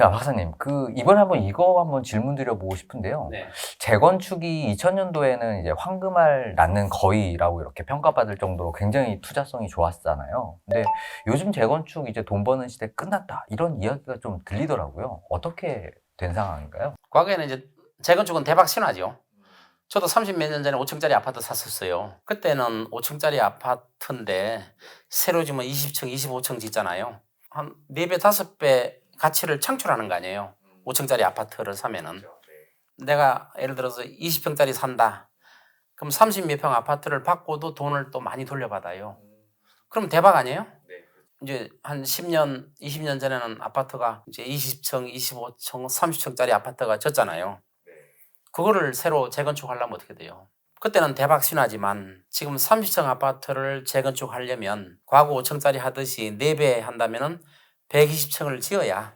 야, 박사님, 이번에 한번 이거 한번 질문 드려보고 싶은데요. 네. 재건축이 2000년도에는 이제 황금알 낳는 거위라고 이렇게 평가받을 정도로 굉장히 투자성이 좋았잖아요. 근데 요즘 재건축 이제 돈 버는 시대 끝났다 이런 이야기가 좀 들리더라고요. 어떻게 된 상황인가요? 과거에는 이제 재건축은 대박 신화죠. 저도 30 몇 년 전에 5층짜리 아파트 샀었어요. 그때는 5층짜리 아파트인데 새로 지면 20층, 25층 짓잖아요. 한 4배, 5배 가치를 창출하는 거 아니에요. 5층짜리 아파트를 사면은. 내가 예를 들어서 20평짜리 산다. 그럼 30 몇 평 아파트를 받고도 돈을 또 많이 돌려받아요. 그럼 대박 아니에요? 이제 한 10년, 20년 전에는 아파트가 이제 20층, 25층, 30층짜리 아파트가 졌잖아요. 그거를 새로 재건축하려면 어떻게 돼요? 그때는 대박 신화지만 지금 30층 아파트를 재건축하려면 과거 5층짜리 하듯이 4배 한다면은 120층을 지어야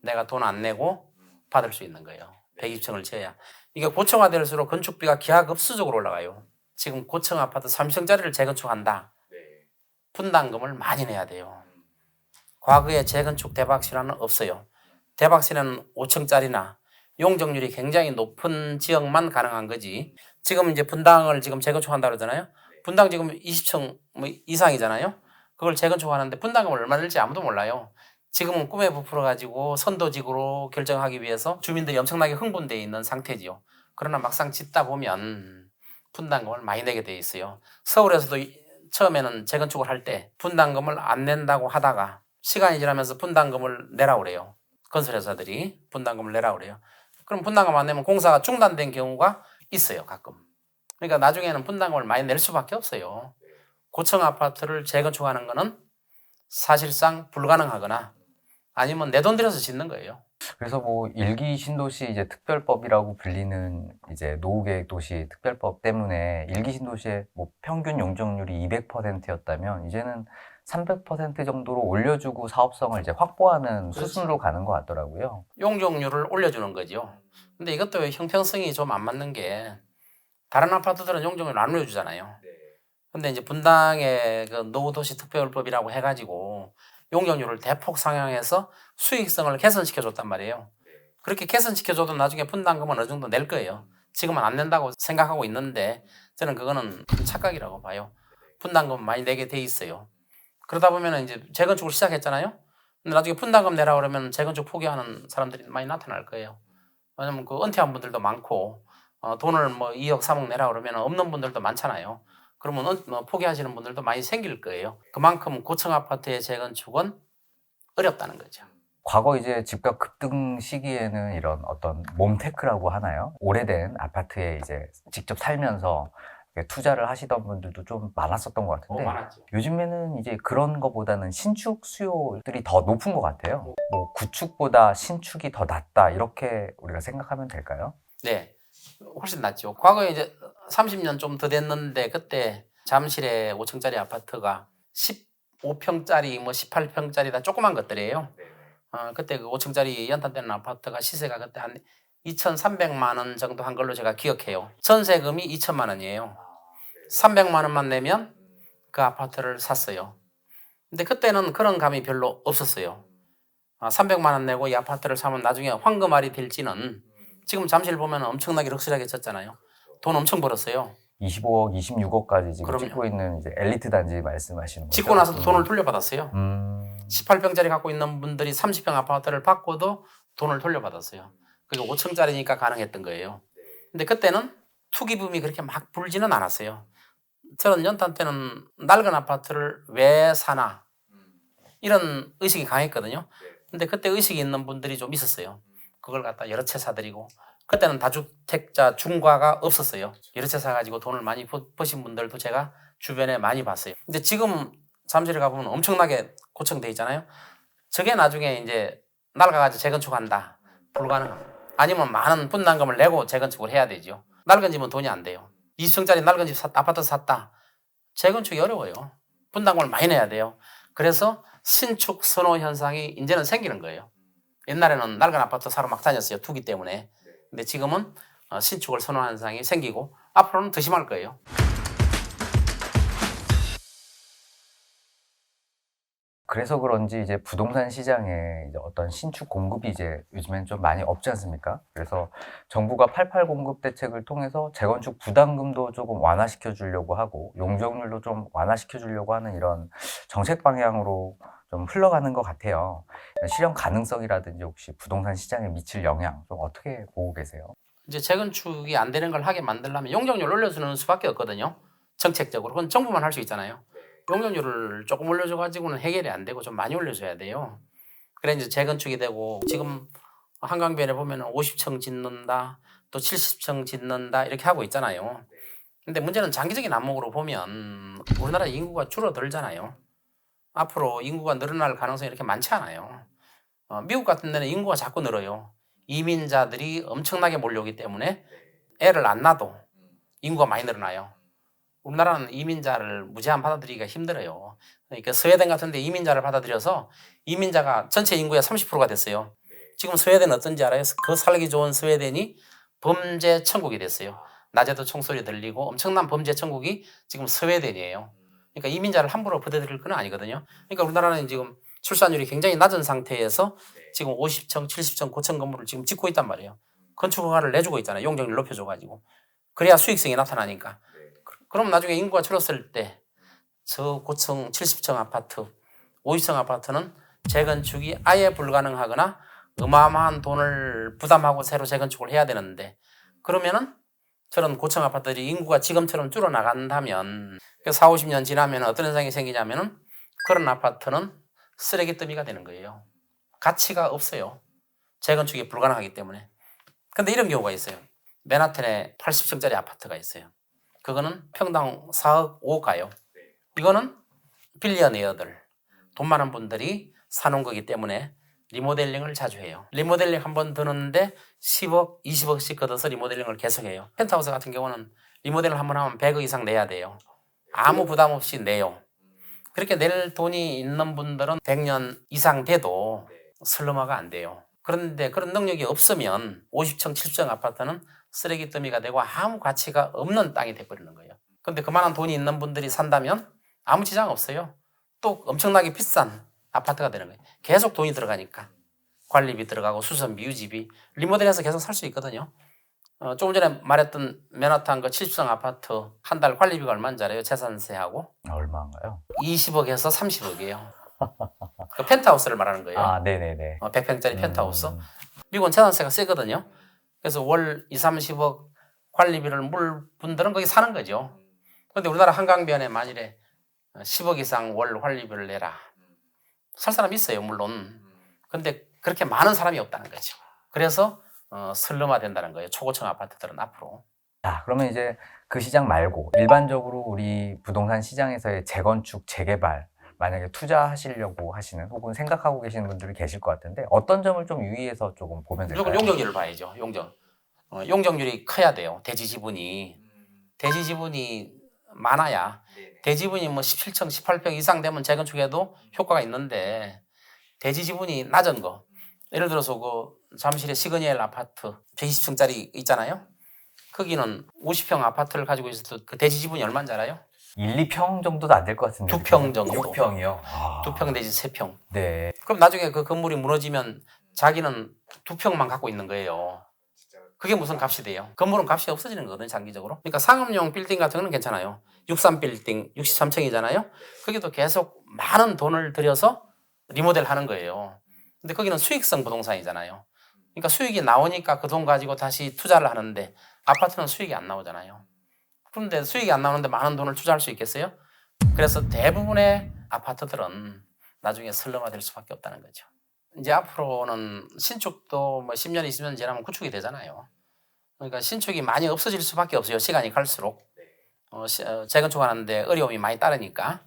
내가 돈 안 내고 받을 수 있는 거예요. 120층을 지어야. 이게 고층화될수록 건축비가 기하급수적으로 올라가요. 지금 고층 아파트 30층짜리를 재건축한다. 분담금을 많이 내야 돼요. 과거에 재건축 대박 신화는 없어요. 대박 신화는 5층짜리나 용적률이 굉장히 높은 지역만 가능한 거지. 지금 이제 분당을 지금 재건축한다 그러잖아요. 분당 지금 20층 뭐 이상이잖아요. 그걸 재건축하는데 분담금을 얼마 낼지 아무도 몰라요. 지금은 꿈에 부풀어 가지고 선도직으로 결정하기 위해서 주민들이 엄청나게 흥분되어 있는 상태지요. 그러나 막상 짓다 보면 분담금을 많이 내게 돼 있어요. 서울에서도 처음에는 재건축을 할 때 분담금을 안 낸다고 하다가 시간이 지나면서 분담금을 내라 그래요. 건설회사들이 분담금을 내라 그래요. 그럼 분담금 안 내면 공사가 중단된 경우가 있어요, 가끔. 그러니까 나중에는 분담금을 많이 낼 수밖에 없어요. 고층 아파트를 재건축하는 거는 사실상 불가능하거나 아니면 내 돈 들여서 짓는 거예요. 그래서 뭐 일기 신도시 이제 특별법이라고 불리는 이제 노후계획 도시 특별법 때문에 일기 신도시의 뭐 평균 용적률이 200%였다면 이제는 300% 정도로 올려주고 사업성을 이제 확보하는 수순으로 가는 것 같더라고요. 용적률을 올려주는 거죠. 근데 이것도 형평성이 좀 안 맞는 게 다른 아파트들은 용적률을 안 올려주잖아요. 근데 이제 분당의 그 노후도시 특별법이라고 해가지고 용적률을 대폭 상향해서 수익성을 개선시켜 줬단 말이에요. 그렇게 개선시켜 줘도 나중에 분담금은 어느 정도 낼 거예요. 지금은 안 낸다고 생각하고 있는데 저는 그거는 큰 착각이라고 봐요. 분담금 많이 내게 돼 있어요. 그러다 보면 이제 재건축을 시작했잖아요. 근데 나중에 분담금 내라 그러면 재건축 포기하는 사람들이 많이 나타날 거예요. 왜냐면 그 은퇴한 분들도 많고 돈을 뭐 2억, 3억 내라 그러면 없는 분들도 많잖아요. 그러면 포기하시는 분들도 많이 생길 거예요. 그만큼 고층 아파트의 재건축은 어렵다는 거죠. 과거 이제 집값 급등 시기에는 이런 어떤 몸테크라고 하나요? 오래된 아파트에 이제 직접 살면서 투자를 하시던 분들도 좀 많았었던 것 같은데 많았죠. 요즘에는 이제 그런 거보다는 신축 수요들이 더 높은 것 같아요. 뭐 구축보다 신축이 더 낫다 이렇게 우리가 생각하면 될까요? 네, 훨씬 낫죠. 과거에 이제 30년 좀 더 됐는데 그때 잠실에 5층짜리 아파트가 15평짜리 뭐 18평짜리 다 조그만 것들이에요. 그때 그 5층짜리 연탄되는 아파트가 시세가 그때 한 2,300만 원 정도 한 걸로 제가 기억해요. 전세금이 2천만 원이에요. 300만 원만 내면 그 아파트를 샀어요. 근데 그때는 그런 감이 별로 없었어요. 300만 원 내고 이 아파트를 사면 나중에 황금알이 될지는 지금 잠실 보면 엄청나게 럭셔리하게 졌잖아요. 돈 엄청 벌었어요. 25억, 26억까지 지금 그럼요. 찍고 있는 이제 엘리트 단지 말씀하시는 거죠? 짓고 나서도 돈을 돌려받았어요. 18평짜리 18평짜리 갖고 있는 분들이 30평 아파트를 받고도 돈을 돌려받았어요. 그게 5층짜리니까 가능했던 거예요. 근데 그때는 투기붐이 그렇게 막 불지는 않았어요. 저는 연탄 때는 낡은 아파트를 왜 사나 이런 의식이 강했거든요. 근데 그때 의식이 있는 분들이 좀 있었어요. 그걸 갖다 여러 채 사드리고 그때는 다주택자 중과가 없었어요. 여러 채 사가지고 돈을 많이 버신 분들도 제가 주변에 많이 봤어요. 근데 지금 잠실에 가보면 엄청나게 고층돼 있잖아요. 저게 나중에 이제 낡아가지고 재건축한다. 불가능합니다. 아니면 많은 분담금을 내고 재건축을 해야 되죠. 낡은 집은 돈이 안 돼요. 20층짜리 낡은 집 아파트 샀다. 재건축이 어려워요. 분담금을 많이 내야 돼요. 그래서 신축 선호 현상이 이제는 생기는 거예요. 옛날에는 낡은 아파트 사러 막 다녔어요. 투기 때문에. 근데 지금은 신축을 선호하는 현상이 생기고 앞으로는 더 심할 거예요. 그래서 그런지 이제 부동산 시장에 이제 어떤 신축 공급이 이제 요즘엔 좀 많이 없지 않습니까? 그래서 정부가 88 공급 대책을 통해서 재건축 부담금도 조금 완화시켜 주려고 하고 용적률도 좀 완화시켜 주려고 하는 이런 정책 방향으로 좀 흘러가는 것 같아요. 실현 가능성이라든지 혹시 부동산 시장에 미칠 영향 좀 어떻게 보고 계세요? 이제 재건축이 안 되는 걸 하게 만들려면 용적률 올려주는 수밖에 없거든요. 정책적으로. 그건 정부만 할 수 있잖아요. 용적률을 조금 올려줘가지고는 해결이 안 되고 좀 많이 올려줘야 돼요. 그래 이제 재건축이 되고 지금 한강변에 보면 50층 짓는다, 또 70층 짓는다 이렇게 하고 있잖아요. 근데 문제는 장기적인 안목으로 보면 우리나라 인구가 줄어들잖아요. 앞으로 인구가 늘어날 가능성이 이렇게 많지 않아요. 미국 같은 데는 인구가 자꾸 늘어요. 이민자들이 엄청나게 몰려오기 때문에 애를 안 낳아도 인구가 많이 늘어나요. 우리나라는 이민자를 무제한 받아들이기가 힘들어요. 그러니까 스웨덴 같은 데 이민자를 받아들여서 이민자가 전체 인구의 30%가 됐어요. 지금 스웨덴은 어떤지 알아요? 그 살기 좋은 스웨덴이 범죄 천국이 됐어요. 낮에도 총소리 들리고 엄청난 범죄 천국이 지금 스웨덴이에요. 그러니까 이민자를 함부로 받아들일 건 아니거든요. 그러니까 우리나라는 지금 출산율이 굉장히 낮은 상태에서 지금 50층, 70층 고층 건물을 지금 짓고 있단 말이에요. 건축허가를 내주고 있잖아요. 용적률 높여줘가지고. 그래야 수익성이 나타나니까. 그럼 나중에 인구가 줄었을 때 저 고층 70층 아파트, 50층 아파트는 재건축이 아예 불가능하거나 어마어마한 돈을 부담하고 새로 재건축을 해야 되는데 그러면은 저런 고층 아파트들이 인구가 지금처럼 줄어나간다면 4, 50년 지나면 어떤 현상이 생기냐면은 그런 아파트는 쓰레기 더미가 되는 거예요. 가치가 없어요. 재건축이 불가능하기 때문에. 근데 이런 경우가 있어요. 맨하탄에 80층짜리 아파트가 있어요. 그거는 평당 4억 5억 가요. 이거는 빌리어네어들, 돈 많은 분들이 사놓은 거기 때문에 리모델링을 자주 해요. 리모델링 한 번 드는데 10억, 20억씩 걷어서 리모델링을 계속해요. 펜트하우스 같은 경우는 리모델을 한 번 하면 100억 이상 내야 돼요. 아무 부담 없이 내요. 그렇게 낼 돈이 있는 분들은 100년 이상 돼도 슬럼화가 안 돼요. 그런데 그런 능력이 없으면 50층, 70층 아파트는 쓰레기 더미가 되고 아무 가치가 없는 땅이 돼버리는 거예요. 근데 그만한 돈이 있는 분들이 산다면 아무 지장 없어요. 또 엄청나게 비싼 아파트가 되는 거예요. 계속 돈이 들어가니까. 관리비 들어가고 수선비, 유지비, 리모델해서 계속 살 수 있거든요. 조금 전에 말했던 맨하탄 그 70층 아파트 한 달 관리비가 얼마인지 알아요? 재산세하고? 얼마인가요? 20억에서 30억이에요. 그 펜트하우스를 말하는 거예요. 아, 네네네. 100평짜리 펜트하우스. 미국은 재산세가 세거든요. 그래서 월 2, 30억 관리비를 물 분들은 거기 사는 거죠. 그런데 우리나라 한강변에 만일에 10억 이상 월 관리비를 내라. 살 사람 있어요, 물론. 근데 그렇게 많은 사람이 없다는 거죠. 그래서 슬럼화 된다는 거예요. 초고층 아파트들은 앞으로. 자, 그러면 이제 그 시장 말고 일반적으로 우리 부동산 시장에서의 재건축, 재개발 만약에 투자하시려고 하시는 혹은 생각하고 계시는 분들이 계실 것 같은데 어떤 점을 좀 유의해서 조금 보면 될까요? 무조건 용적률을 봐야죠. 용적률이 커야 돼요. 대지 지분이. 대지 지분이 많아야 대지분이 뭐 17층, 18평 이상 되면 재건축해도 효과가 있는데 대지 지분이 낮은 거. 예를 들어서 그 잠실의 시그니엘 아파트 120층짜리 있잖아요. 거기는 50평 아파트를 가지고 있어도 그 대지 지분이 얼마인지 알아요? 1, 2평 정도도 안 될 것 같은데. 2평 정도. 2평이요? 2평 내지 3평. 네. 그럼 나중에 그 건물이 무너지면 자기는 2평만 갖고 있는 거예요. 그게 무슨 값이 돼요? 건물은 값이 없어지는 거거든요, 장기적으로. 그러니까 상업용 빌딩 같은 거는 괜찮아요. 63 빌딩, 63층이잖아요. 거기도 계속 많은 돈을 들여서 리모델 하는 거예요. 근데 거기는 수익성 부동산이잖아요. 그러니까 수익이 나오니까 그 돈 가지고 다시 투자를 하는데 아파트는 수익이 안 나오잖아요. 그런데 수익이 안 나오는데 많은 돈을 투자할 수 있겠어요? 그래서 대부분의 아파트들은 나중에 슬럼화 될 수밖에 없다는 거죠. 이제 앞으로는 신축도 뭐 10년, 20년 지나면 구축이 되잖아요. 그러니까 신축이 많이 없어질 수밖에 없어요. 시간이 갈수록. 재건축하는데 어려움이 많이 따르니까.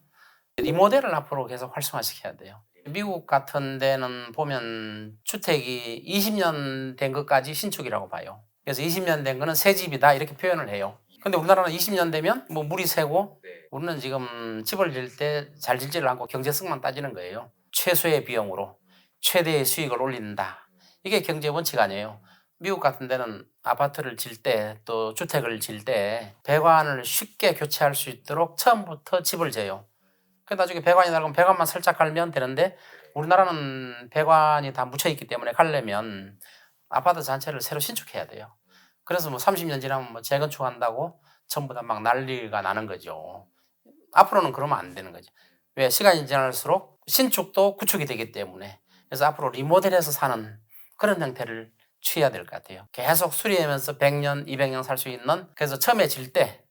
리모델을 앞으로 계속 활성화시켜야 돼요. 미국 같은 데는 보면 주택이 20년 된 것까지 신축이라고 봐요. 그래서 20년 된 거는 새 집이다 이렇게 표현을 해요. 근데 우리나라는 20년 되면 뭐 물이 새고 우리는 지금 집을 질 때 잘 질지를 않고 경제성만 따지는 거예요. 최소의 비용으로 최대의 수익을 올린다. 이게 경제 원칙 아니에요. 미국 같은 데는 아파트를 질 때 또 주택을 질 때 배관을 쉽게 교체할 수 있도록 처음부터 집을 재요. 그 나중에 배관이 나가면 배관만 살짝 갈면 되는데 우리나라는 배관이 다 묻혀 있기 때문에 가려면 아파트 전체를 새로 신축해야 돼요. 그래서 뭐 30년 지나면 뭐 재건축한다고 전부 다 막 난리가 나는 거죠. 앞으로는 그러면 안 되는 거죠. 왜? 시간이 지날수록 신축도 구축이 되기 때문에. 그래서 앞으로 리모델해서 사는 그런 형태를 취해야 될 것 같아요. 계속 수리하면서 100년, 200년 살 수 있는, 그래서 처음에 질 때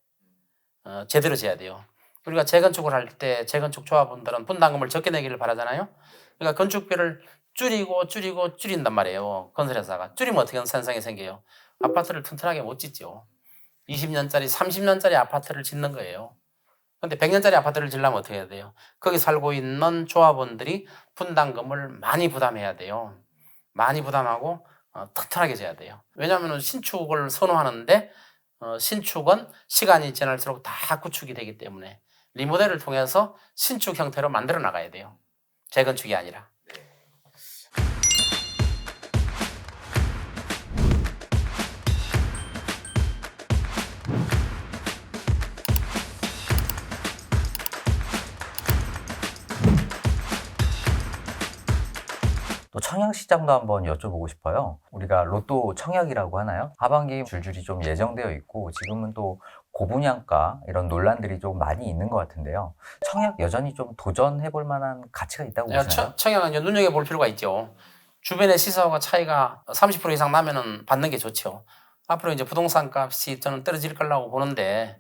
제대로 재야 돼요. 우리가 재건축을 할 때 재건축 조합원들은 분담금을 적게 내기를 바라잖아요. 그러니까 건축비를 줄인단 말이에요. 건설회사가. 줄이면 어떻게 현상이 생겨요? 아파트를 튼튼하게 못 짓죠. 20년짜리, 30년짜리 아파트를 짓는 거예요. 근데 100년짜리 아파트를 지려면 어떻게 해야 돼요? 거기 살고 있는 조합원들이 분담금을 많이 부담해야 돼요. 많이 부담하고 튼튼하게 져야 돼요. 왜냐하면 신축을 선호하는데 신축은 시간이 지날수록 다 구축이 되기 때문에 리모델을 통해서 신축 형태로 만들어 나가야 돼요. 재건축이 아니라. 또 청약 시장도 한번 여쭤보고 싶어요. 우리가 로또 청약이라고 하나요? 하반기 줄줄이 좀 예정되어 있고 지금은 또 고분양가 이런 논란들이 좀 많이 있는 것 같은데요. 청약 여전히 좀 도전해 볼 만한 가치가 있다고 보시나요? 청약은 이제 눈여겨볼 필요가 있죠. 주변의 시세와 차이가 30% 이상 나면은 받는 게 좋죠. 앞으로 이제 부동산 값이 저는 떨어질 거라고 보는데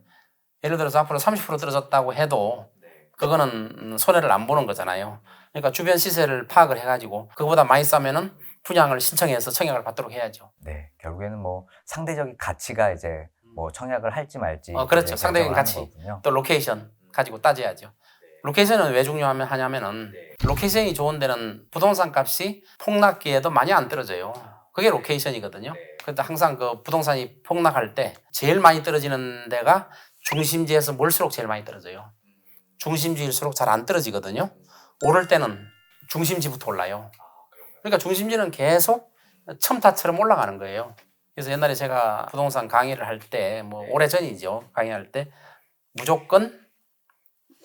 예를 들어서 앞으로 30% 떨어졌다고 해도 그거는 손해를 안 보는 거잖아요. 그러니까 주변 시세를 파악을 해가지고 그거보다 많이 싸면은 분양을 신청해서 청약을 받도록 해야죠. 네, 결국에는 뭐 상대적인 가치가 이제 뭐 청약을 할지 말지 그렇죠. 이제 상대적인 결정을 가치. 하는 거군요. 또 로케이션 가지고 따져야죠. 로케이션은 왜 중요하냐면은 로케이션이 좋은 데는 부동산 값이 폭락기에도 많이 안 떨어져요. 그게 로케이션이거든요. 그런데 항상 그 부동산이 폭락할 때 제일 많이 떨어지는 데가 중심지에서 몰수록 제일 많이 떨어져요. 중심지일수록 잘 안 떨어지거든요. 오를 때는 중심지부터 올라요. 그러니까 중심지는 계속 첨타처럼 올라가는 거예요. 그래서 옛날에 제가 부동산 강의를 할 때, 뭐 오래전이죠. 강의할 때 무조건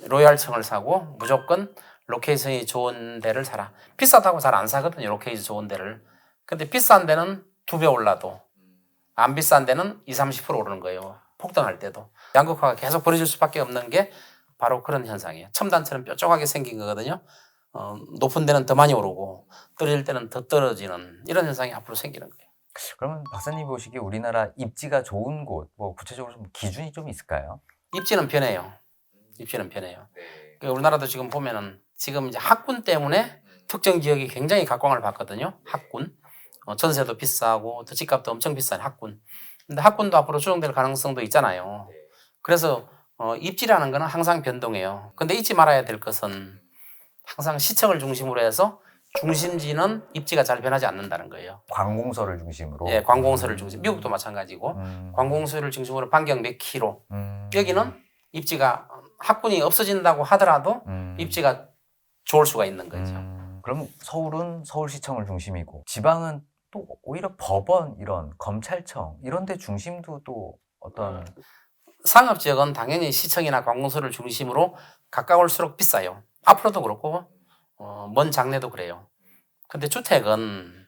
로얄층을 사고 무조건 로케이션이 좋은 데를 사라. 비싸다고 잘 안 사거든요. 로케이션 좋은 데를. 근데 비싼 데는 2배 올라도 안 비싼 데는 20, 30% 오르는 거예요. 폭등할 때도. 양극화가 계속 벌어질 수밖에 없는 게 바로 그런 현상이에요. 첨단처럼 뾰족하게 생긴 거거든요. 높은 데는 더 많이 오르고 떨어질 때는 더 떨어지는 이런 현상이 앞으로 생기는 거예요. 그러면 박사님 보시기에 우리나라 입지가 좋은 곳, 뭐 구체적으로 좀 기준이 좀 있을까요? 입지는 변해요. 입지는 변해요. 그러니까 우리나라도 지금 보면은 지금 이제 학군 때문에 특정 지역이 굉장히 각광을 받거든요. 학군. 전세도 비싸고 또 집값도 엄청 비싼 학군. 근데 학군도 앞으로 조정될 가능성도 있잖아요. 그래서 입지라는 거는 항상 변동해요. 근데 잊지 말아야 될 것은 항상 시청을 중심으로 해서 중심지는 입지가 잘 변하지 않는다는 거예요. 관공서를 중심으로. 예, 관공서를 중심. 미국도 마찬가지고 관공서를 중심으로 반경 몇 킬로. 여기는 입지가 학군이 없어진다고 하더라도 입지가 좋을 수가 있는 거죠. 그럼 서울은 서울시청을 중심이고 지방은 또 오히려 법원 이런 검찰청 이런 데 중심도 또 어떤 상업지역은 당연히 시청이나 관공서를 중심으로 가까울수록 비싸요. 앞으로도 그렇고 먼 장래도 그래요. 근데 주택은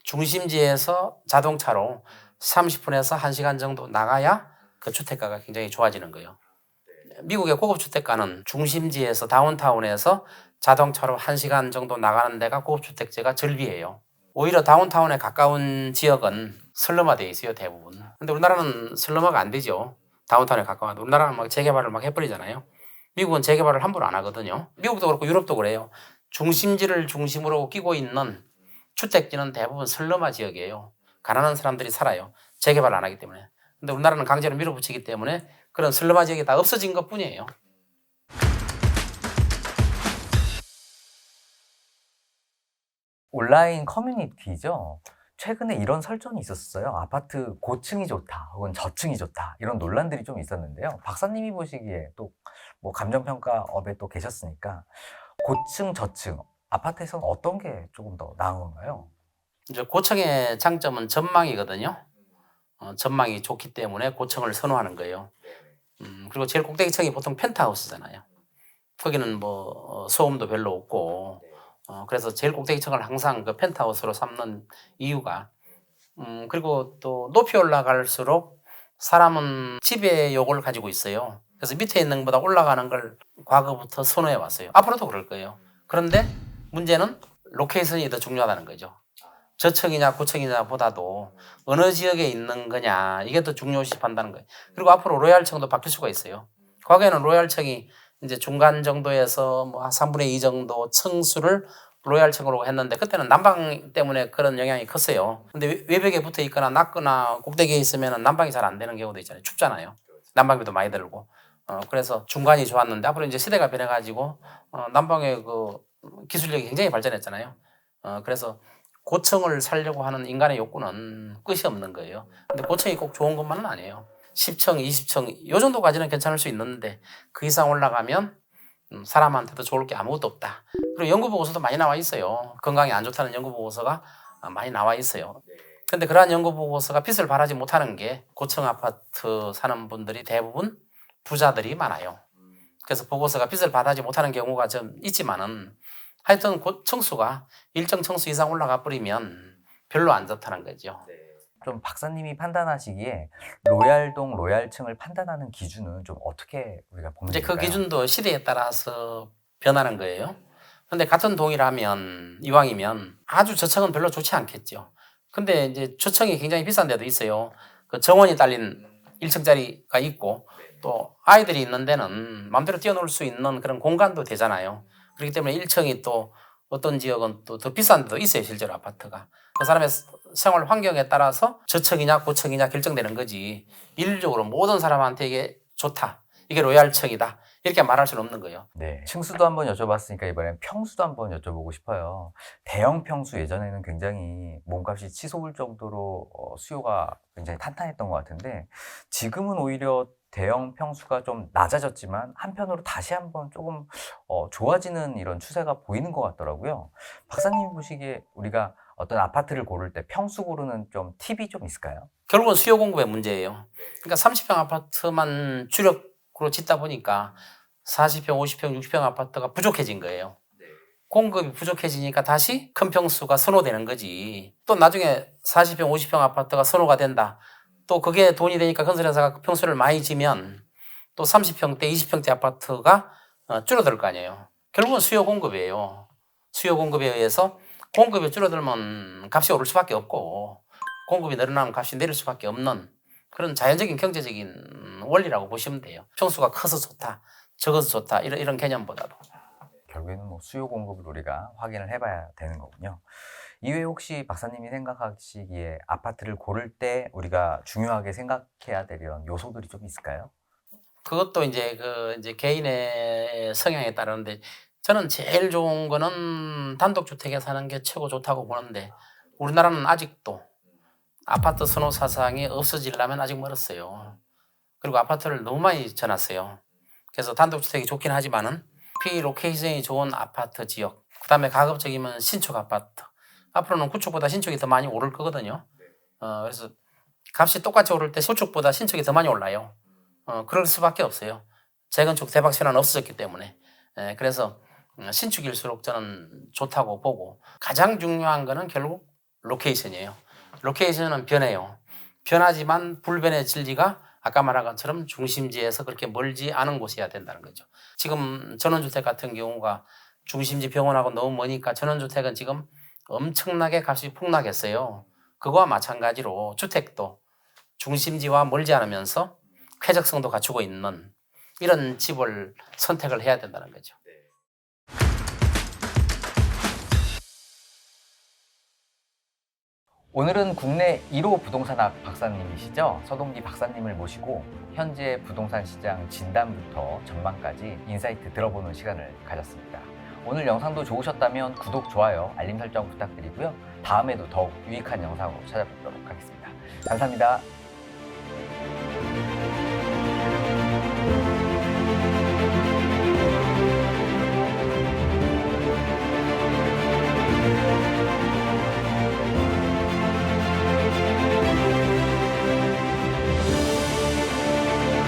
중심지에서 자동차로 30분에서 1시간 정도 나가야 그 주택가가 굉장히 좋아지는 거예요. 미국의 고급 주택가는 중심지에서 다운타운에서 자동차로 1시간 정도 나가는 데가 고급 주택지가 절비예요. 오히려 다운타운에 가까운 지역은 슬럼화되어 있어요, 대부분. 근데 우리나라는 슬럼화가 안 되죠. 다운타운에 가까워도. 우리나라는 막 재개발을 막 해버리잖아요. 미국은 재개발을 함부로 안 하거든요. 미국도 그렇고 유럽도 그래요. 중심지를 중심으로 끼고 있는 주택지는 대부분 슬럼화 지역이에요. 가난한 사람들이 살아요. 재개발을 안 하기 때문에. 근데 우리나라는 강제로 밀어붙이기 때문에 그런 슬럼화 지역이 다 없어진 것 뿐이에요. 온라인 커뮤니티죠. 최근에 이런 설전이 있었어요. 아파트 고층이 좋다 혹은 저층이 좋다 이런 논란들이 좀 있었는데요. 박사님이 보시기에 또 뭐 감정평가업에 또 계셨으니까 고층 저층 아파트에서는 어떤 게 조금 더 나은 건가요? 이제 고층의 장점은 전망이거든요. 전망이 좋기 때문에 고층을 선호하는 거예요. 그리고 제일 꼭대기층이 보통 펜트하우스잖아요. 거기는 뭐 소음도 별로 없고 그래서 제일 꼭대기층을 항상 그 펜트하우스로 삼는 이유가 그리고 또 높이 올라갈수록 사람은 지배의 욕을 가지고 있어요. 그래서 밑에 있는 것보다 올라가는 걸 과거부터 선호해 왔어요. 앞으로도 그럴 거예요. 그런데 문제는 로케이션이 더 중요하다는 거죠. 저층이냐 고층이냐 보다도 어느 지역에 있는 거냐 이게 더 중요시 판다는 거예요. 그리고 앞으로 로얄층도 바뀔 수가 있어요. 과거에는 로얄층이 이제 중간 정도에서 뭐 한 3분의 2 정도 층수를 로얄층으로 했는데 그때는 난방 때문에 그런 영향이 컸어요. 근데 외벽에 붙어 있거나 낮거나 꼭대기에 있으면 난방이 잘 안 되는 경우도 있잖아요. 춥잖아요. 난방비도 많이 들고. 그래서 중간이 좋았는데 앞으로 이제 시대가 변해가지고 난방의 그 기술력이 굉장히 발전했잖아요. 그래서 고층을 살려고 하는 인간의 욕구는 끝이 없는 거예요. 근데 고층이 꼭 좋은 것만은 아니에요. 10층, 20층 요 정도까지는 괜찮을 수 있는데 그 이상 올라가면 사람한테도 좋을 게 아무것도 없다. 그리고 연구 보고서도 많이 나와 있어요. 건강에 안 좋다는 연구 보고서가 많이 나와 있어요. 근데 그러한 연구 보고서가 빛을 발하지 못하는 게 고층 아파트 사는 분들이 대부분 부자들이 많아요. 그래서 보고서가 빛을 발하지 못하는 경우가 좀 있지만은 하여튼 층수가 일정 층수 이상 올라가 버리면 별로 안 좋다는 거죠. 좀 박사님이 판단하시기에 로얄동 로얄층을 판단하는 기준은 좀 어떻게 우리가 보면 이제 될까요? 그 기준도 시대에 따라서 변하는 거예요. 근데 같은 동이라면 이왕이면 아주 저층은 별로 좋지 않겠죠. 근데 이제 저층이 굉장히 비싼 데도 있어요. 그 정원이 딸린 1층짜리가 있고 또 아이들이 있는 데는 마음대로 뛰어놀 수 있는 그런 공간도 되잖아요. 그렇기 때문에 1층이 또 어떤 지역은 또 더 비싼 데도 있어요. 실제로 아파트가. 그 사람의 생활 환경에 따라서 저층이냐 고층이냐 결정되는 거지 일률적으로 모든 사람한테 이게 좋다. 이게 로얄층이다. 이렇게 말할 수는 없는 거예요. 네. 층수도 한번 여쭤봤으니까 이번엔 평수도 한번 여쭤보고 싶어요. 대형 평수 예전에는 굉장히 몸값이 치솟을 정도로 수요가 굉장히 탄탄했던 것 같은데 지금은 오히려 대형 평수가 좀 낮아졌지만 한편으로 다시 한번 조금 좋아지는 이런 추세가 보이는 것 같더라고요. 박사님이 보시기에 우리가 어떤 아파트를 고를 때 평수 고르는 좀 팁이 좀 있을까요? 결국은 수요 공급의 문제예요. 그러니까 30평 아파트만 주력으로 짓다 보니까 40평, 50평, 60평 아파트가 부족해진 거예요. 공급이 부족해지니까 다시 큰 평수가 선호되는 거지. 또 나중에 40평, 50평 아파트가 선호가 된다. 또 그게 돈이 되니까 건설회사가 그 평수를 많이 지면 또 30평대, 20평대 아파트가 줄어들 거 아니에요. 결국은 수요 공급이에요. 수요 공급에 의해서 공급이 줄어들면 값이 오를 수밖에 없고 공급이 늘어나면 값이 내릴 수밖에 없는 그런 자연적인 경제적인 원리라고 보시면 돼요. 평수가 커서 좋다, 적어서 좋다 이런 개념보다도. 결국에는 뭐 수요 공급을 우리가 확인을 해봐야 되는 거군요. 이외에 혹시 박사님이 생각하시기에 아파트를 고를 때 우리가 중요하게 생각해야 될 이런 요소들이 좀 있을까요? 그것도 이제 개인의 성향에 따르는데 저는 제일 좋은 거는 단독주택에 사는 게 최고 좋다고 보는데 우리나라는 아직도 아파트 선호 사상이 없어지려면 아직 멀었어요. 그리고 아파트를 너무 많이 져놨어요. 그래서 단독주택이 좋긴 하지만은 피로케이션이 좋은 아파트 지역, 그 다음에 가급적이면 신축 아파트. 앞으로는 구축보다 신축이 더 많이 오를 거거든요. 그래서 값이 똑같이 오를 때 신축보다 신축이 더 많이 올라요. 그럴 수밖에 없어요. 재건축 대박 신화는 없어졌기 때문에. 그래서 신축일수록 저는 좋다고 보고 가장 중요한 거는 결국 로케이션이에요. 로케이션은 변해요. 변하지만 불변의 진리가 아까 말한 것처럼 중심지에서 그렇게 멀지 않은 곳이어야 된다는 거죠. 지금 전원주택 같은 경우가 중심지 병원하고 너무 머니까 전원주택은 지금 엄청나게 값이 폭락했어요. 그거와 마찬가지로 주택도 중심지와 멀지 않으면서 쾌적성도 갖추고 있는 이런 집을 선택을 해야 된다는 거죠. 오늘은 국내 1호 부동산학 박사님이시죠? 서동기 박사님을 모시고 현재 부동산 시장 진단부터 전망까지 인사이트 들어보는 시간을 가졌습니다. 오늘 영상도 좋으셨다면 구독, 좋아요, 알림 설정 부탁드리고요. 다음에도 더욱 유익한 영상으로 찾아뵙도록 하겠습니다. 감사합니다.